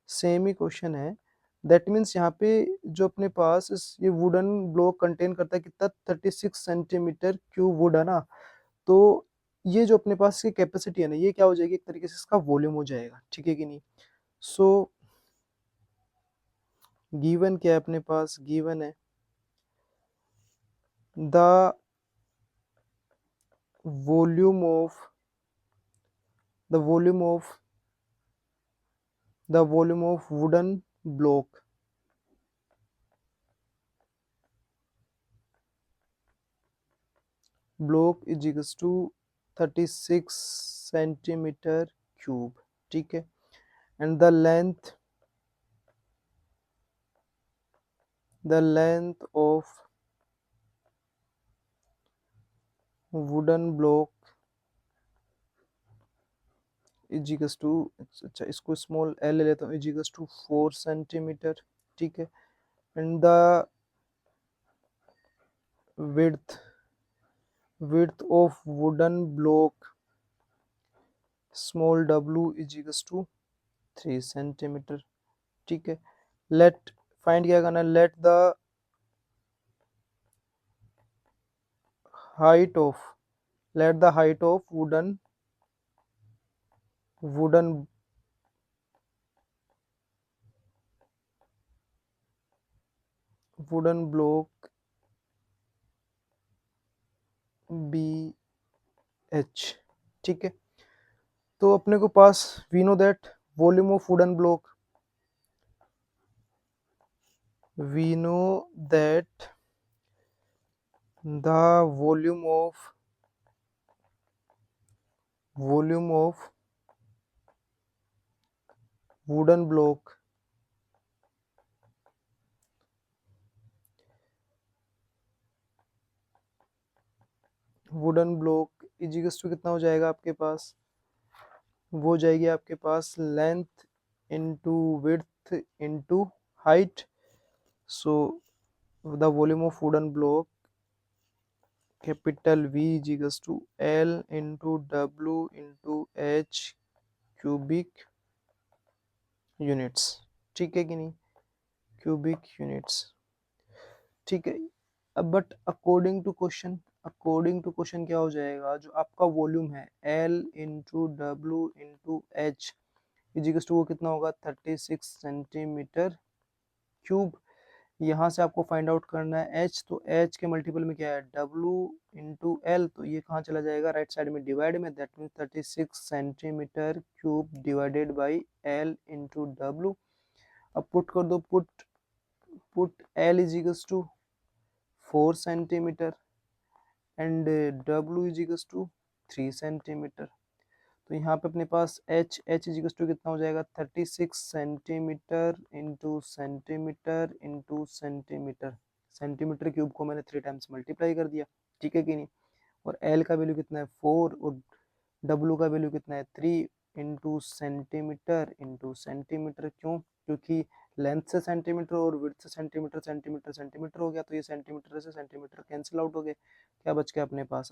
सेम ही क्वेश्चन है, दैट मीन्स यहाँ पे जो अपने पास ये वुडन ब्लॉक कंटेन करता है कितना 36 सेंटीमीटर क्यूब वुड है ना। तो ये जो अपने पास की कैपेसिटी है ना, ये क्या हो जाएगी, एक तरीके से इसका वॉल्यूम हो जाएगा, ठीक है कि नहीं। सो गिवन क्या है अपने पास, गिवन है the volume of the volume of the volume of wooden block is equals to 36 centimetre cube, ठीक है। And the length of wooden block is equals to, अच्छा इसको स्मॉल एल ले लेता हूँ, इज इक्वल्स टू 4 सेंटीमीटर, ठीक है। And the width width of wooden block small w is equals to 3 centimetre, ठीक है। लेट फाइंड क्या करना है, height of let the height of wooden block be H, ठीक है। तो अपने को पास we know that volume of wooden block, we know that the volume of wooden block is equals to कितना हो जाएगा आपके पास, वो हो जाएगी आपके पास length into width into height. So the volume of wooden block capital V is equals to L into W into H cubic units, ठीक है कि नहीं, क्यूबिक यूनिट्स, ठीक है। अब बट अकॉर्डिंग टू क्वेश्चन क्या हो जाएगा, जो आपका वॉल्यूम है L into W into H equals to वो कितना होगा 36 सेंटीमीटर क्यूब। यहाँ से आपको फाइंड आउट करना है H, तो H के मल्टीपल में क्या है W इंटू L, तो ये कहाँ चला जाएगा राइट साइड में डिवाइड में, that means 36 centimetre cube divided by L into W. अब पुट कर दो, put L is equals to 4 centimetre and W is equals to 3 centimetre. तो यहाँ पे अपने पास एच इज इक्वल्स टू कितना हो जाएगा 36 centimetre into centimetre into centimetre, centimetre cube को मैंने 3 टाइम्स मल्टीप्लाई कर दिया, ठीक है कि नहीं। और एल का वैल्यू कितना है 4 और डब्ल्यू का वैल्यू कितना है 3 इंटू सेंटीमीटर, क्यों, क्योंकि लेंथ से सेंटीमीटर और विड्थ से सेंटीमीटर सेंटीमीटर सेंटीमीटर हो गया, तो ये सेंटीमीटर से सेंटीमीटर कैंसिल आउट हो गए। क्या बच गया अपने पास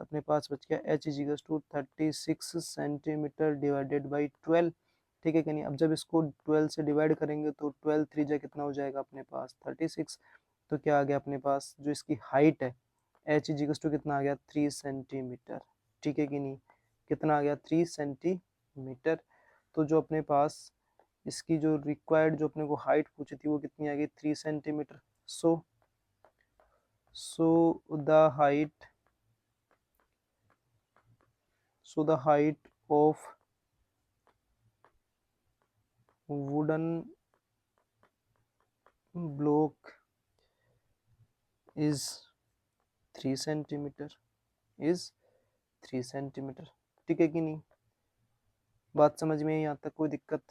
बच गया H is equals to 36 centimetre divided by 12, ठीक है कि नहीं। अब जब इसको 12 से डिवाइड करेंगे तो 12 3 जा कितना हो जाएगा अपने पास 36, तो क्या आ गया अपने पास जो इसकी हाइट है एच इज इक्वल्स टू कितना आ गया 3 सेंटीमीटर, ठीक है कि नहीं, कितना आ गया 3 सेंटीमीटर। तो जो अपने पास इसकी जो रिक्वायर्ड जो अपने को हाइट पूछी थी वो कितनी आ गई 3 centimetre. So the height of wooden block is 3 centimetre, ठीक है कि नहीं। बात समझ में यहाँ तक कोई दिक्कत,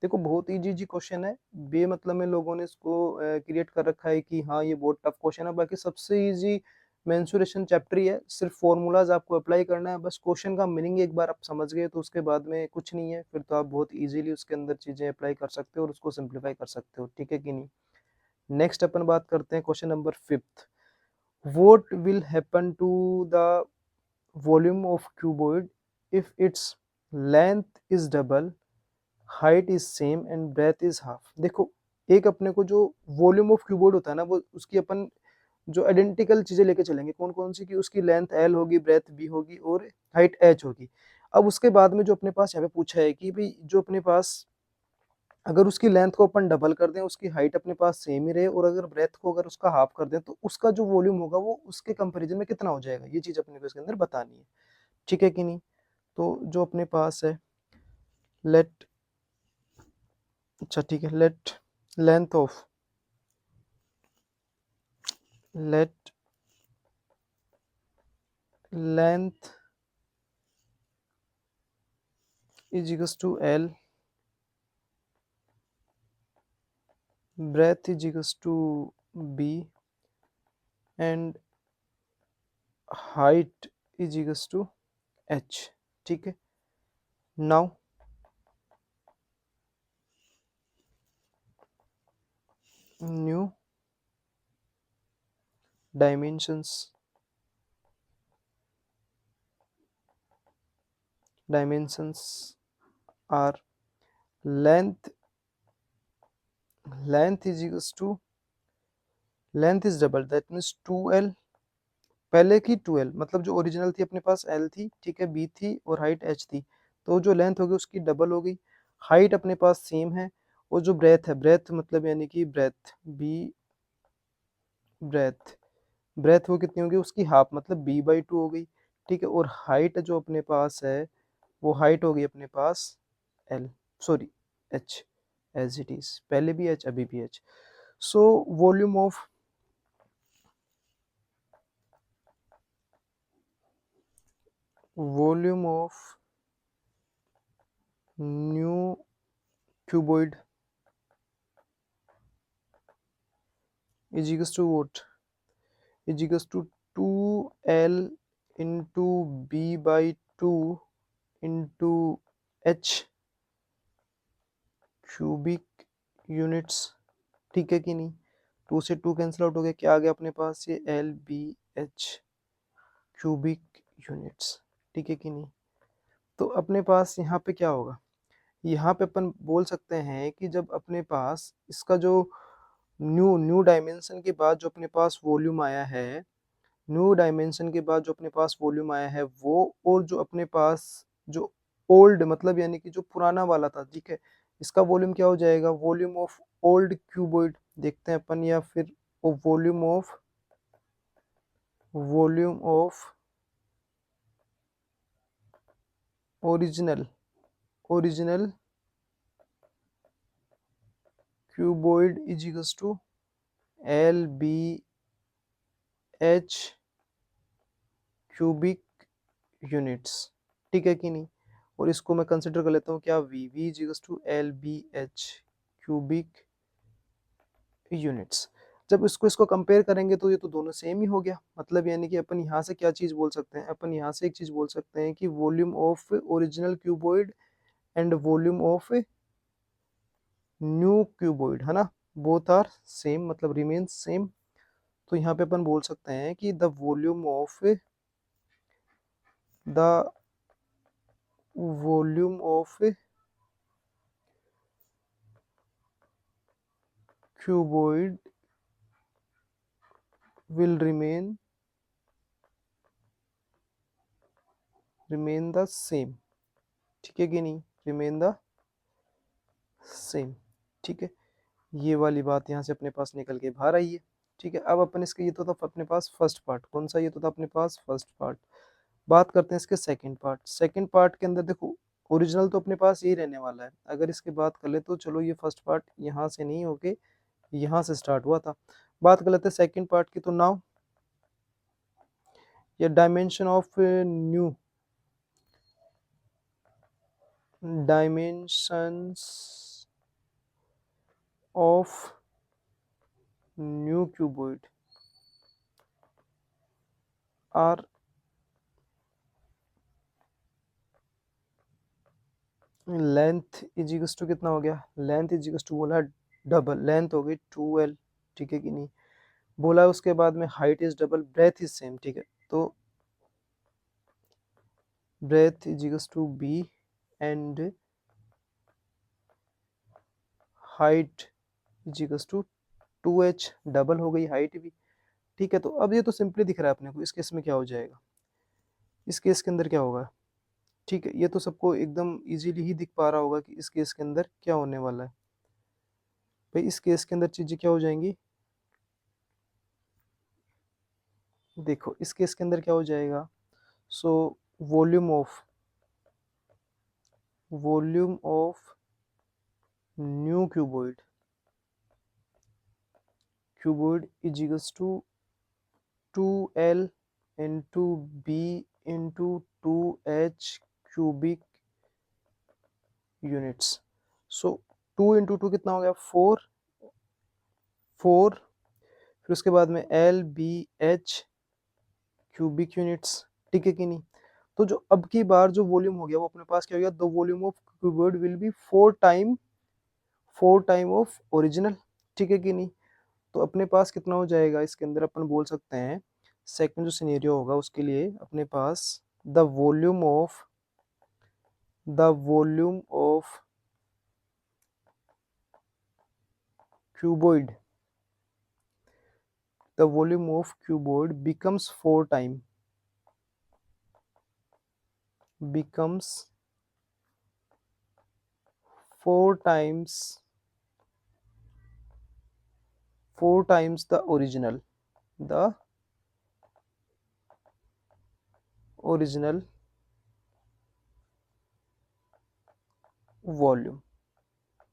देखो बहुत इजी क्वेश्चन है, बे मतलब में लोगों ने इसको क्रिएट कर रखा है कि हाँ ये बहुत टफ क्वेश्चन है, बाकी सबसे इजी मेंसुरेशन चैप्टर ही है, सिर्फ फॉर्मूलाज आपको अप्लाई करना है, बस क्वेश्चन का मीनिंग एक बार आप समझ गए तो उसके बाद में कुछ नहीं है, फिर तो आप बहुत इजीली उसके अंदर चीजें अप्लाई कर सकते हो और उसको सिंप्लीफाई कर सकते हो, ठीक है कि नहीं। नेक्स्ट अपन बात करते हैं question number 5th, what will happen to the volume of cuboid if its length is double, height is same and breadth is half. देखो एक अपने को जो वॉल्यूम ऑफ क्यूबॉइड होता है ना, वो उसकी अपन जो आइडेंटिकल चीजें लेके चलेंगे, कौन कौन सी, की उसकी लेंथ एल होगी, ब्रेथ बी होगी और हाइट एच होगी। अब उसके बाद में जो अपने पास यहाँ पे पूछा है कि भाई जो अपने पास, अगर उसकी लेंथ को अपन डबल कर दें, उसकी हाइट अपने पास सेम ही रहे, और अगर ब्रेथ को अगर उसका हाफ कर दें, तो उसका जो वॉल्यूम होगा वो उसके कंपैरिजन में कितना हो जाएगा, ये चीज अपने को इसके अंदर बतानी है। ठीक है कि नहीं? तो जो अपने पास है, लेट, अच्छा ठीक है, let length of, let length is equals to L, breadth is equals to b, and height is equals to h। ठीक है, now new dimensions are length, length is equals to, length is double, that means 2l, पहले की 2l, मतलब जो original थी अपने पास l थी, ठीक है, b थी और हाइट h थी, तो जो लेंथ होगी उसकी डबल हो गई। हाइट अपने पास सेम है, और जो ब्रेथ है, ब्रेथ मतलब यानी कि ब्रेथ b, ब्रेथ ब्रेथ वो कितनी होगी, उसकी हाफ, मतलब b/2 हो गई। ठीक है, और हाइट जो अपने पास है, वो हाइट होगी अपने पास l, sorry h, as it is, पहले भी h अभी भी h। So volume of, volume of new cuboid is equals to what, is equals to 2l into b/2 into h cubic units. ठीक है कि नहीं? 2 से 2 कैंसिल आउट हो गया, क्या आ गया अपने पास, ये L B H cubic units. ठीक है कि नहीं? तो अपने पास यहाँ पे क्या होगा, यहाँ पे अपन बोल सकते हैं कि जब अपने पास इसका जो न्यू न्यू डायमेंशन के बाद जो अपने पास वॉल्यूम आया है, न्यू डायमेंशन के बाद जो अपने पास वॉल्यूम आया है वो, और जो अपने पास जो ओल्ड, मतलब यानी कि जो पुराना वाला था, ठीक है, इसका वॉल्यूम क्या हो जाएगा, वॉल्यूम ऑफ ओल्ड क्यूबॉइड देखते हैं अपन, या फिर volume of, volume of original, original cuboid is equals to L B H cubic units. ठीक है कि नहीं? और इसको मैं कंसिडर कर लेता हूँ क्या, V is equals to L B H cubic units. जब इसको इसको कंपेयर करेंगे तो ये तो दोनों सेम ही हो गया, मतलब यानी कि अपन यहाँ से क्या चीज बोल सकते हैं, अपन यहाँ से एक चीज बोल सकते हैं कि volume of original cuboid and volume of new cuboid, है ना, बोथ आर सेम, मतलब रिमेन सेम। तो यहाँ पे अपन बोल सकते हैं कि the volume of, the volume of cuboid will remain the same। ठीक है कि नहीं, remain the same। ठीक है, ये वाली बात यहाँ से अपने पास निकल के बाहर आई है। ठीक है, अब अपन इसके, ये तो था अपने पास फर्स्ट पार्ट, कौन सा, ये तो था अपने पास फर्स्ट पार्ट। बात करते हैं इसके सेकंड पार्ट। सेकंड पार्ट के अंदर देखो, ओरिजिनल तो अपने पास यही रहने वाला है। अगर इसकी बात कर ले तो चलो, ये फर्स्ट पार्ट यहाँ से नहीं होके यहाँ से स्टार्ट हुआ था। बात कर लेते हैं सेकंड पार्ट की। तो नाउ ये dimension of new, dimensions of new cuboid are length is equals to, कितना हो गया, लेंथ इज इक्वल्स टू बोला, डबल लेंथ हो गई 2l। ठीक है कि नहीं? बोला उसके बाद में height is double, breadth is same. ठीक है, तो breadth is equals to b and height is equals to 2h, double हो गई हाइट भी। ठीक है, तो अब ये तो सिंपली दिख रहा है अपने को, इस केस में क्या हो जाएगा, इस केस के अंदर क्या होगा। ठीक है, ये तो सबको एकदम इजीली ही दिख पा रहा होगा कि इस केस के अंदर क्या होने वाला है। भाई इस केस के अंदर चीजें क्या हो जाएंगी, देखो इस केस के अंदर क्या हो जाएगा। So volume of new cuboid is equals to 2L into B into 2H cubic units. So 2 into 2 कितना हो गया, 4, फिर उसके बाद में LBH क्यूबिक यूनिट्स। ठीक है कि नहीं। तो जो अब की बार जो वॉल्यूम हो गया वो अपने पास क्या हो गया, the volume of cuboid will be 4 time of original. ठीक है कि नहीं। तो अपने पास कितना हो जाएगा इसके अंदर, अपन बोल सकते हैं सेकंड जो सिनेरियो होगा उसके लिए अपने पास the volume of cuboid the volume of cuboid becomes 4 times the original volume.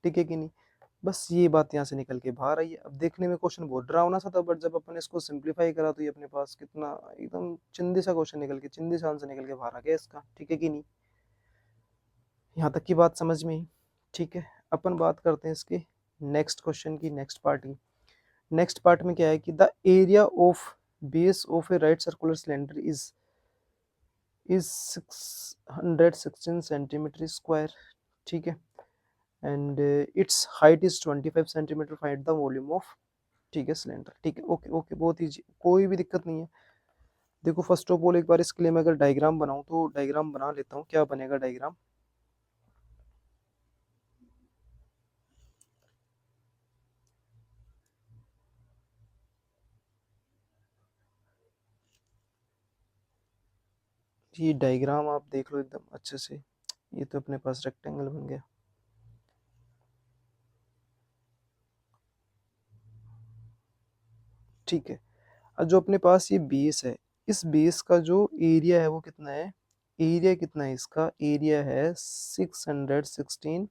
ठीक है कि नहीं। बस ये बात यहाँ से निकल के बाहर आई है। अब देखने में क्वेश्चन बहुत डरावना सा था, बट जब अपन इसको सिंप्लीफाई करा तो ये अपने पास कितना एकदम चिंदी सा क्वेश्चन निकल के, चिंदी सा आंसर निकल के बाहर आ गया इसका। ठीक है कि नहीं। यहाँ तक की बात समझ में ही। ठीक है, अपन बात करते हैं इसके नेक्स्ट क्वेश्चन की, नेक्स्ट पार्ट की। नेक्स्ट पार्ट में क्या है कि the area of base of a right circular cylinder is 616 centimetre square. ठीक है, and it's height is 25 centimetre, find the volume of. ठीक है, सिलेंडर। ठीक है, ओके ओके, बहुत ईजी, कोई भी दिक्कत नहीं है। देखो फर्स्ट ऑफ ऑल एक बार इसके लिए मैं अगर डायग्राम बनाऊं तो डायग्राम बना लेता हूँ, क्या बनेगा डायग्राम। ये डायग्राम आप देख लो एकदम अच्छे से। ये तो अपने पास रेक्टेंगल बन गया। ठीक है, अब जो अपने पास ये बेस है, इस बेस का जो एरिया है वो कितना है, एरिया कितना है इसका, एरिया है 616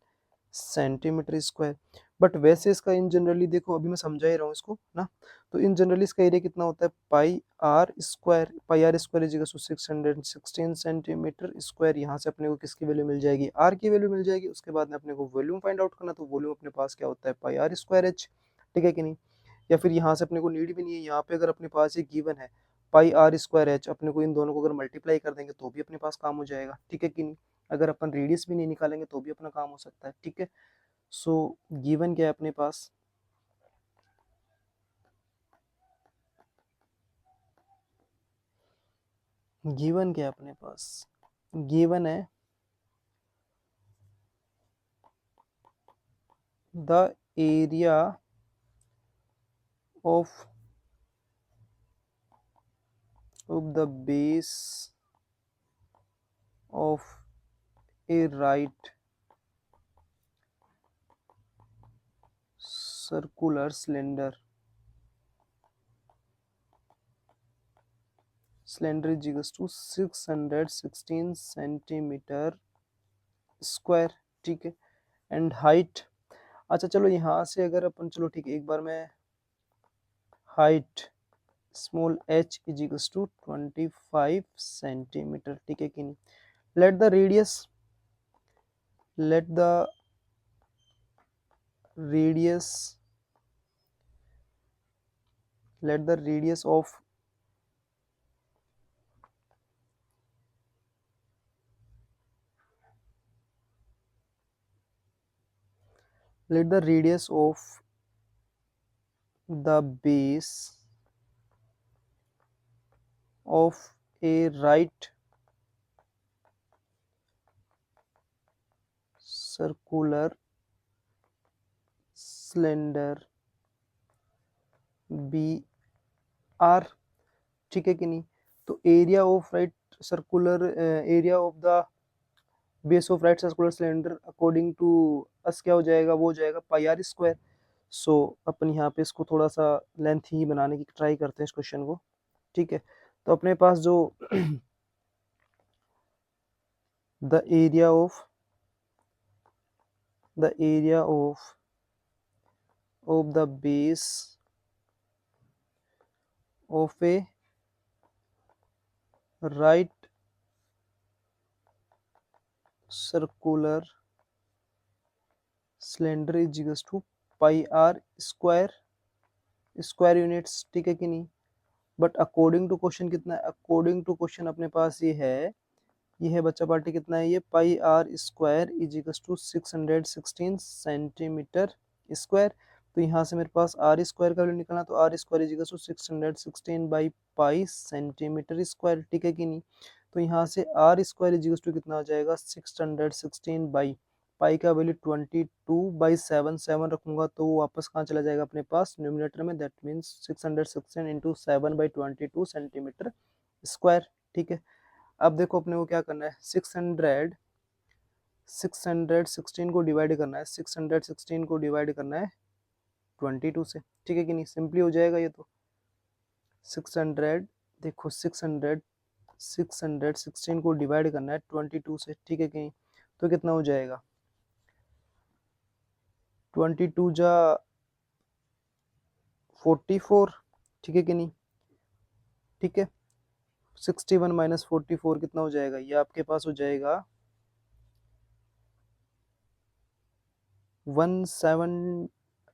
सेंटीमीटर स्क्वायर। बट वैसे इसका इन जनरली देखो, अभी मैं समझा ही रहा हूँ इसको ना। तो इन जनरली इसका एरिया कितना होता है, pi are square is equal to 616 centimetre square. यहाँ से अपने को किसकी वैल्यू मिल जाएगी, आर की वैल्यू मिल जाएगी। उसके बाद में अपने को वॉल्यूम फाइंड आउट करना, तो वॉल्यूम अपने पास क्या होता है, पाई आर स्क्वायर एच। ठीक है कि नहीं। या फिर यहाँ से अपने को नीड भी नहीं है, यहाँ पे अगर अपने पास ये गिवन है पाई आर स्क्वायर एच, अपने को इन दोनों को अगर मल्टीप्लाई कर देंगे तो भी अपने पास काम हो जाएगा। ठीक है कि नहीं। अगर अपन रेडियस भी नहीं निकालेंगे तो भी अपना काम हो सकता है। ठीक है। सो गिवन क्या है अपने पास, गिवन क्या है अपने पास, गिवन है the area of the base of a right circular cylinder is equal to 616 centimetre square. ठीक है, एंड हाइट। अच्छा चलो यहाँ से अगर अपन, चलो ठीक है, एक बार मैं height small h is equal to 25 centimetre. ठीक है कि नहीं। Let the radius let the radius let the radius of let the radius of the base of a right circular cylinder be r, ठीक है कि नहीं। तो area of right circular area of the base of right circular cylinder according to us क्या हो जाएगा, वो हो जाएगा पाई आर स्क्वायर। सो अपन यहाँ पे इसको थोड़ा सा लेंथ ही बनाने की ट्राई करते हैं इस क्वेश्चन को, ठीक है। तो अपने पास जो the area of the base of a right circular cylinder is equal to pi are square units, ठीक है कि नहीं। बट अकॉर्डिंग टू क्वेश्चन कितना है, अकॉर्डिंग टू क्वेश्चन अपने पास ये है बच्चा पार्टी कितना है, ये pi are square is equal to 616 centimetre square. तो यहाँ से मेरे पास आर स्क्वायर का वैल्यू निकलना, तो r square is equal to 616 by pi centimetre square, ठीक है कि नहीं। तो यहाँ से r square is equal to कितना हो जाएगा, 616 बाई पाई का वैल्यू 22/7 7 रखूंगा तो वो वापस कहाँ चला जाएगा अपने पास न्यूमिनेटर में, that means 616 into 7/22 centimetre square, ठीक है। अब देखो अपने को क्या करना है, 616 को डिवाइड करना है, 616 को डिवाइड करना है 22 से, ठीक है कि नहीं। सिंपली हो जाएगा ये तो 600, देखो 616 को डिवाइड करना है 22 से, ठीक है कि नहीं। तो कितना हो जाएगा 22 जा 44, ठीक है कि नहीं, ठीक है। 61 माइनस 44 कितना हो जाएगा, ये आपके पास हो जाएगा 17,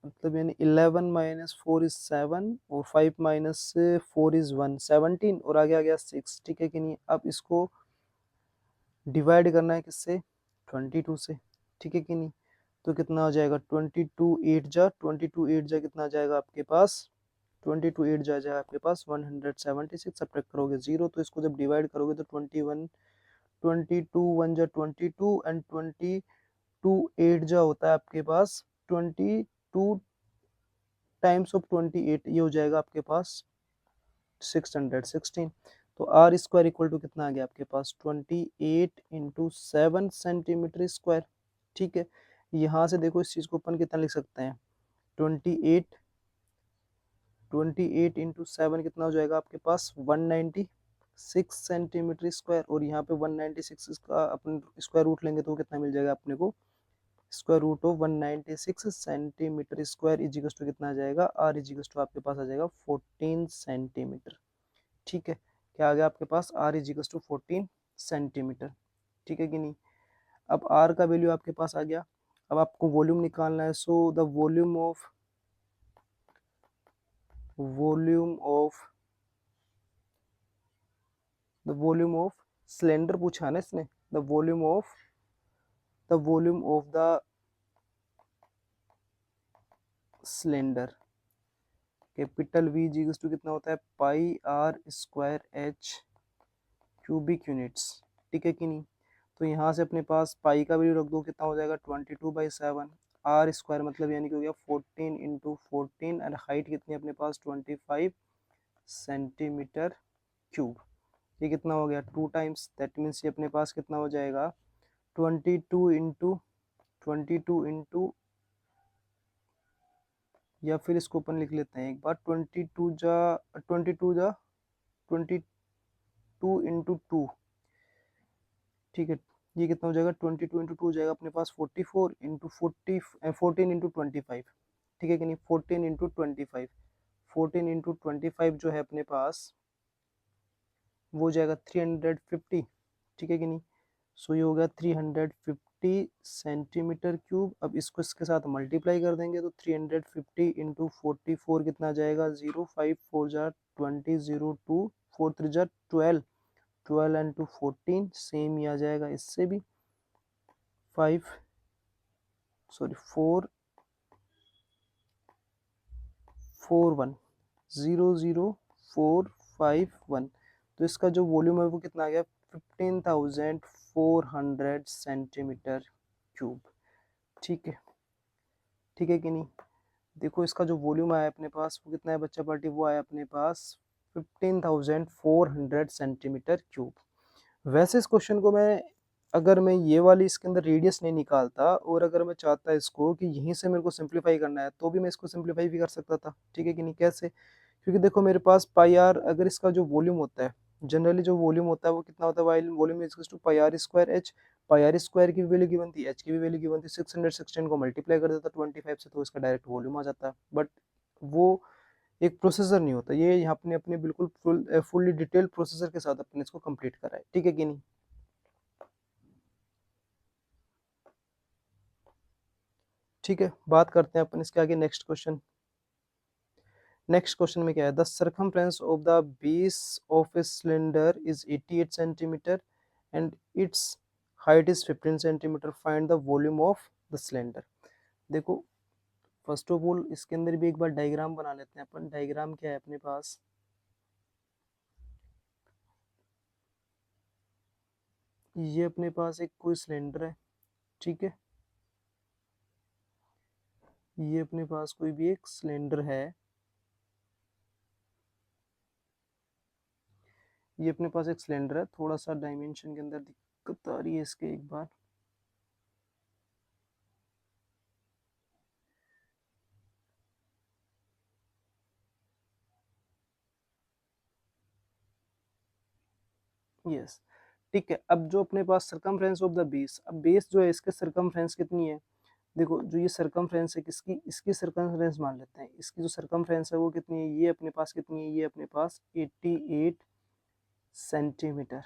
मतलब यानी 11 माइनस 4 इज 7 और 5 माइनस 4 इज 1, 17 और आगे आ गया 6, ठीक है कि नहीं। अब इसको डिवाइड करना है किससे, 22 से, ठीक है कि नहीं। तो कितना हो जाएगा 22 8 जा कितना आ जाएगा आपके पास, 22 8 जा जाएगा आपके पास 176, सब्ट्रैक्ट करोगे 0, तो इसको जब डिवाइड करोगे तो 21 22 1 जा 22 एंड 22 8 जा होता है आपके पास 22 टाइम्स ऑफ 28, ये हो जाएगा आपके पास 616। तो आर स्क्वायर इक्वल टू कितना आ गया आपके पास 28 इंटू 7 सेंटीमीटर स्क्वायर, ठीक है। यहाँ से देखो इस चीज को अपन कितना लिख सकते हैं, 28 इंटू 7 कितना हो जाएगा आपके पास 196 सेंटीमीटर स्क्वायर, और यहाँ पे 196 का अपन स्क्वायर रूट लेंगे तो कितना मिल जाएगा अपने को, square root of 196 centimetre square is equal to कितना आ जाएगा, आर इज इक्वल टू आपके पास आ जाएगा 14 सेंटीमीटर, ठीक है। क्या आ गया आपके पास, r is equal to 14 centimetre, ठीक है कि नहीं। अब आर का वैल्यू आपके पास आ गया। अब आपको वॉल्यूम निकालना है, so the volume of cylinder पूछा ना इसने, the volume of the cylinder capital V जी टू कितना होता है pi are square H cubic units, ठीक है कि नहीं। तो यहाँ से अपने पास पाई का वैल्यू रख दो, कितना हो जाएगा 22/7, आर स्क्वायर मतलब यानी कि हो गया 14 इंटू 14 एंड हाइट कितनी अपने पास 25 सेंटीमीटर क्यूब, ये कितना हो गया 2 टाइम्स, दैट मीन्स ये अपने पास कितना हो जाएगा 22 इंटू या फिर इसको अपन लिख लेते हैं एक बार 22 इंटू 2, ठीक है। ये कितना हो जाएगा 22 इंटू 2 हो जाएगा अपने पास 44 इंटू 14 इंटू 25, ठीक है कि नहीं। 14 इंटू 25 जो है अपने पास वो हो जाएगा 350, ठीक है कि नहीं। सो ये हो गया 350 सेंटीमीटर क्यूब। अब इसको इसके साथ मल्टीप्लाई कर देंगे तो 350 इंटू 44 कितना आ जाएगा 0 5 4 जा 20 0 2 4 3 जा 12 12 इंटू 14 सेम ही आ जाएगा इससे भी 4 4 1 0 0 4 5 1। तो इसका जो वॉल्यूम है वो कितना आ गया 15,400 सेंटीमीटर क्यूब, ठीक है, ठीक है कि नहीं। देखो इसका जो वॉल्यूम आया अपने पास वो कितना है बच्चा पार्टी, वो आया अपने पास 15,400 सेंटीमीटर क्यूब। वैसे इस क्वेश्चन को मैं, अगर मैं ये वाली इसके अंदर रेडियस नहीं निकालता और अगर मैं चाहता इसको कि यहीं से मेरे को सिंप्लीफाई करना है तो भी मैं इसको सिंप्लीफाई भी कर सकता था, ठीक है कि नहीं। कैसे? क्योंकि देखो मेरे पास पाई आर, अगर इसका जो वॉल्यूम होता है, जनरली जो वॉल्यूम होता है वो कितना होता है, volume is equal to pi are square h. Pi are square की वैल्यू गिवन थी, एच की भी वैल्यू गिवन थी, 616 को मल्टीप्लाई कर देता 25 से तो इसका डायरेक्ट वॉल्यूम आ जाता है। बट वो एक प्रोसेसर नहीं होता, ये यहाँ अपने अपने बिल्कुल फुल्ली डिटेल्ड प्रोसेसर के साथ अपने इसको कंप्लीट करा है, ठीक है कि नहीं। ठीक है, बात करते हैं अपन इसके आगे नेक्स्ट क्वेश्चन। नेक्स्ट क्वेश्चन में क्या है, the circumference of the base of a cylinder is 88 centimetre and it's height is 15 centimetre, find the volume of the cylinder. देखो फर्स्ट ऑफ ऑल इसके अंदर भी एक बार डायग्राम बना लेते हैं अपन। डायग्राम क्या है अपने पास, ये अपने पास एक कोई सिलेंडर है, ठीक है। ये अपने पास कोई भी एक सिलेंडर है, ये अपने पास एक सिलेंडर है। थोड़ा सा डायमेंशन के अंदर दिक्कत आ रही है इसके, एक बार यस, ठीक है। अब जो अपने पास सरकमफ्रेंस ऑफ द बेस, अब बेस जो है इसके सरकमफ्रेंस कितनी है, देखो जो ये सरकमफ्रेंस है किसकी, इसकी सरकमफ्रेंस मान लेते हैं। इसकी जो सरकमफ्रेंस है वो कितनी है, ये अपने पास कितनी है, ये अपने पास 88 सेंटीमीटर,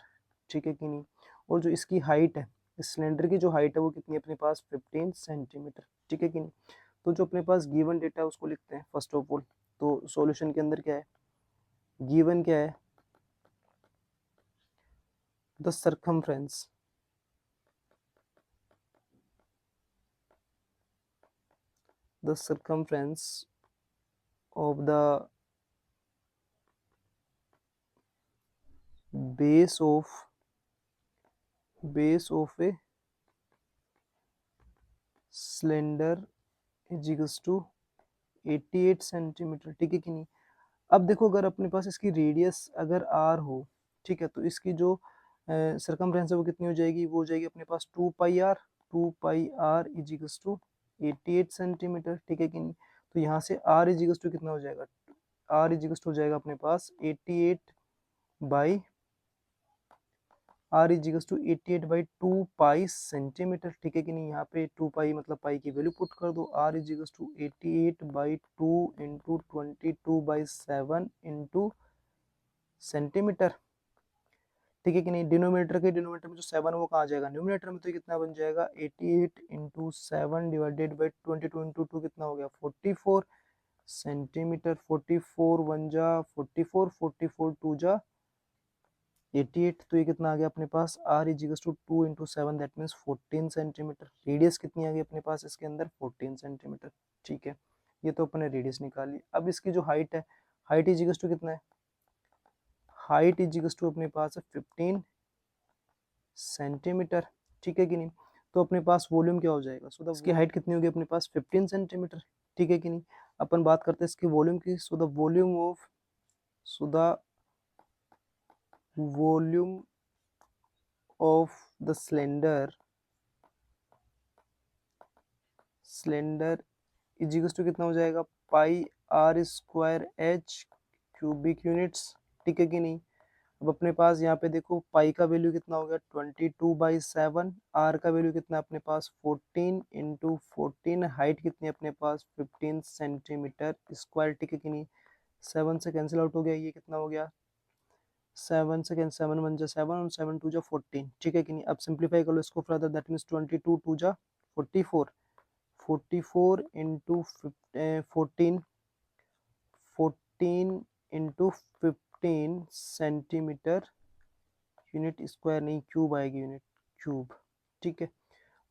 ठीक है कि नहीं। और जो इसकी हाइट है, इस सिलेंडर की जो हाइट है वो कितनी है अपने पास 15 सेंटीमीटर, ठीक है कि नहीं। तो जो अपने पास गिवन डेटा है उसको लिखते हैं फर्स्ट ऑफ ऑल। तो सॉल्यूशन के अंदर क्या है, गिवन क्या है, the circumference the circumference of the base of a cylinder is equals to 88 centimetre, ठीक है कि नहीं। अब देखो अगर अपने पास इसकी रेडियस अगर आर हो, ठीक है, तो इसकी जो सरकमफ्रेंस है वो कितनी हो जाएगी, वो हो जाएगी अपने पास 2 pi r is equals to 88 centimetre, ठीक है कि नहीं। तो यहाँ से आर इज इक्वल्स टू कितना हो जाएगा, आर इज इक्वल्स टू हो जाएगा अपने पास 88 by r is equals to 88 by 2 pi centimetre, ठीक है कि नहीं। यहाँ पे 2 पाई मतलब पाई की वैल्यू पुट कर दो, r is equals to 88 by 2 into 22/7 into centimetre, ठीक है कि नहीं। डिनोमिनेटर के डिनोमिनेटर में जो 7 वो कहाँ आ जाएगा, न्यूमिनेटर में, तो कितना बन जाएगा 88 इंटू 7 डिवाइडेड बाई 22 इंटू 2 कितना हो गया 44 सेंटीमीटर। 44 1 जा 44, 44 2 जा 88, तो ये कितना आ गया अपने पास, r is equals to 2 into 7 that means 14 centimetre. Radius कितनी आ गई अपने पास इसके अंदर 14 सेंटीमीटर, ठीक है। ये तो अपने रेडियस निकाली। अब इसकी जो हाइट है, हाइट इज इक्वल्स टू कितना है, हाइट इज इक्वल्स टू अपने पास है 15 सेंटीमीटर, ठीक है कि नहीं। तो अपने पास वॉल्यूम क्या हो जाएगा, सो द इसकी हाइट कितनी होगी अपने पास 15 सेंटीमीटर, ठीक है कि नहीं। अपन बात करते हैं इसकी वॉल्यूम की, so the volume of so the volume of the cylinder is equals to कितना हो जाएगा, pi are square H cubic units, ठीक है कि नहीं। अब अपने पास यहाँ पे देखो पाई का वैल्यू कितना हो गया 22/7, आर का वैल्यू कितना है अपने पास 14 इंटू 14, हाइट कितनी है अपने पास 15 सेंटीमीटर स्क्वायर, ठीक है कि नहीं। 7 से कैंसिल आउट हो गया, ये कितना हो गया 7 से कैंसिल, 7 1 जा 7 और 7 2 जा 14, ठीक है कि नहीं। अब सिंप्लीफाई कर लो इसको फर्दर, दैट मीन्स 22 2 जा 44, 44 into 14, 14 into 15 centimetre unit square, नहीं क्यूब आएगी यूनिट क्यूब, ठीक है।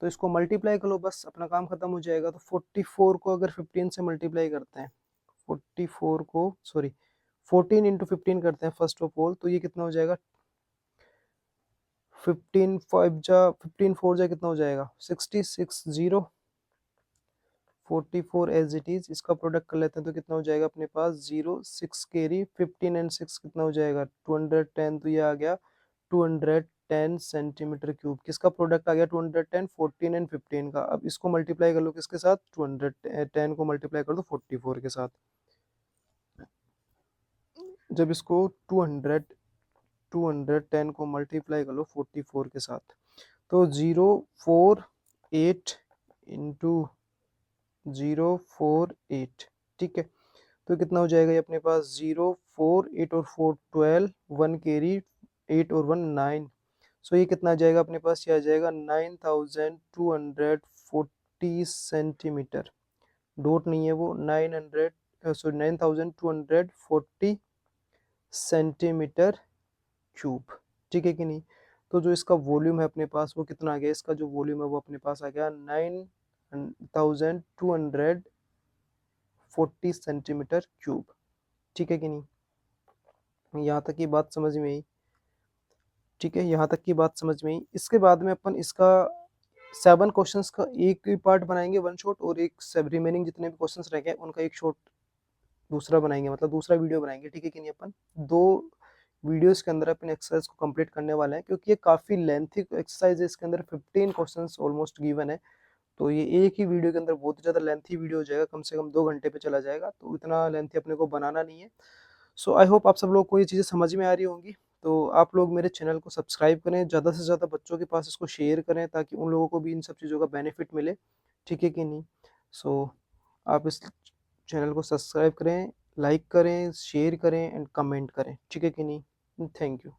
तो इसको मल्टीप्लाई कर लो, बस अपना काम खत्म हो जाएगा। तो 44 को अगर 15 से मल्टीप्लाई करते हैं, 44 को सॉरी 14 इंटू 15 करते हैं फर्स्ट ऑफ ऑल, तो ये कितना हो जाएगा 15 5 जा 15 4 जा कितना हो जाएगा 66 0 44 एज इट इज, इसका प्रोडक्ट कर लेते हैं तो कितना हो जाएगा अपने पास 0 6 कैरी 15 एंड 6 कितना हो जाएगा 210, तो ये आ गया 210 सेंटीमीटर क्यूब। किसका प्रोडक्ट आ गया 210, 14 एंड 15 का। अब इसको मल्टीप्लाई कर लो किसके साथ, 210 को मल्टीप्लाई कर दो 44 के साथ। जब इसको 210 को मल्टीप्लाई कर लो 44 के साथ, तो 048 इंटू 048, ठीक है। तो कितना हो जाएगा ये अपने पास 048 और 4 12, 1 कैरी 8 और 1 9, सो ये कितना आ जाएगा अपने पास, ये आ जाएगा 9240 सेंटीमीटर। डॉट नहीं है वो, 9240 सेंटीमीटर क्यूब, ठीक है कि नहीं। तो जो इसका वॉल्यूम है अपने पास वो कितना आ गया, इसका जो वॉल्यूम है वो अपने पास आ गया 9240 सेंटीमीटर क्यूब, ठीक है कि नहीं। यहाँ तक की बात समझ में आई, ठीक है, यहाँ तक की बात समझ में आई। इसके बाद में अपन इसका 7 क्वेश्चंस का एक ही पार्ट बनाएंगे, 1 शॉट, और एक सब रिमेनिंग जितने भी क्वेश्चंस रह गए उनका एक शॉट दूसरा बनाएंगे, मतलब दूसरा वीडियो बनाएंगे, ठीक है कि नहीं। अपन 2 वीडियोस के अंदर अपन एक्सरसाइज को कंप्लीट करने वाले हैं, क्योंकि ये काफ़ी लेंथी एक्सरसाइज है, इसके अंदर 15 क्वेश्चंस ऑलमोस्ट गिवन है। तो ये एक ही वीडियो के अंदर बहुत ज़्यादा लेंथी वीडियो हो जाएगा, कम से कम 2 घंटे पे चला जाएगा, तो इतना लेंथी अपने को बनाना नहीं है। सो आई होप आप सब लोग को ये चीज़ें समझ में आ रही होंगी। तो आप लोग मेरे चैनल को सब्सक्राइब करें, ज़्यादा से ज़्यादा बच्चों के पास इसको शेयर करें, ताकि उन लोगों को भी इन सब चीज़ों का बेनिफिट मिले, ठीक है कि नहीं। सो आप इस चैनल को सब्सक्राइब करें, लाइक करें, शेयर करें एंड कमेंट करें, ठीक है कि नहीं। Thank you.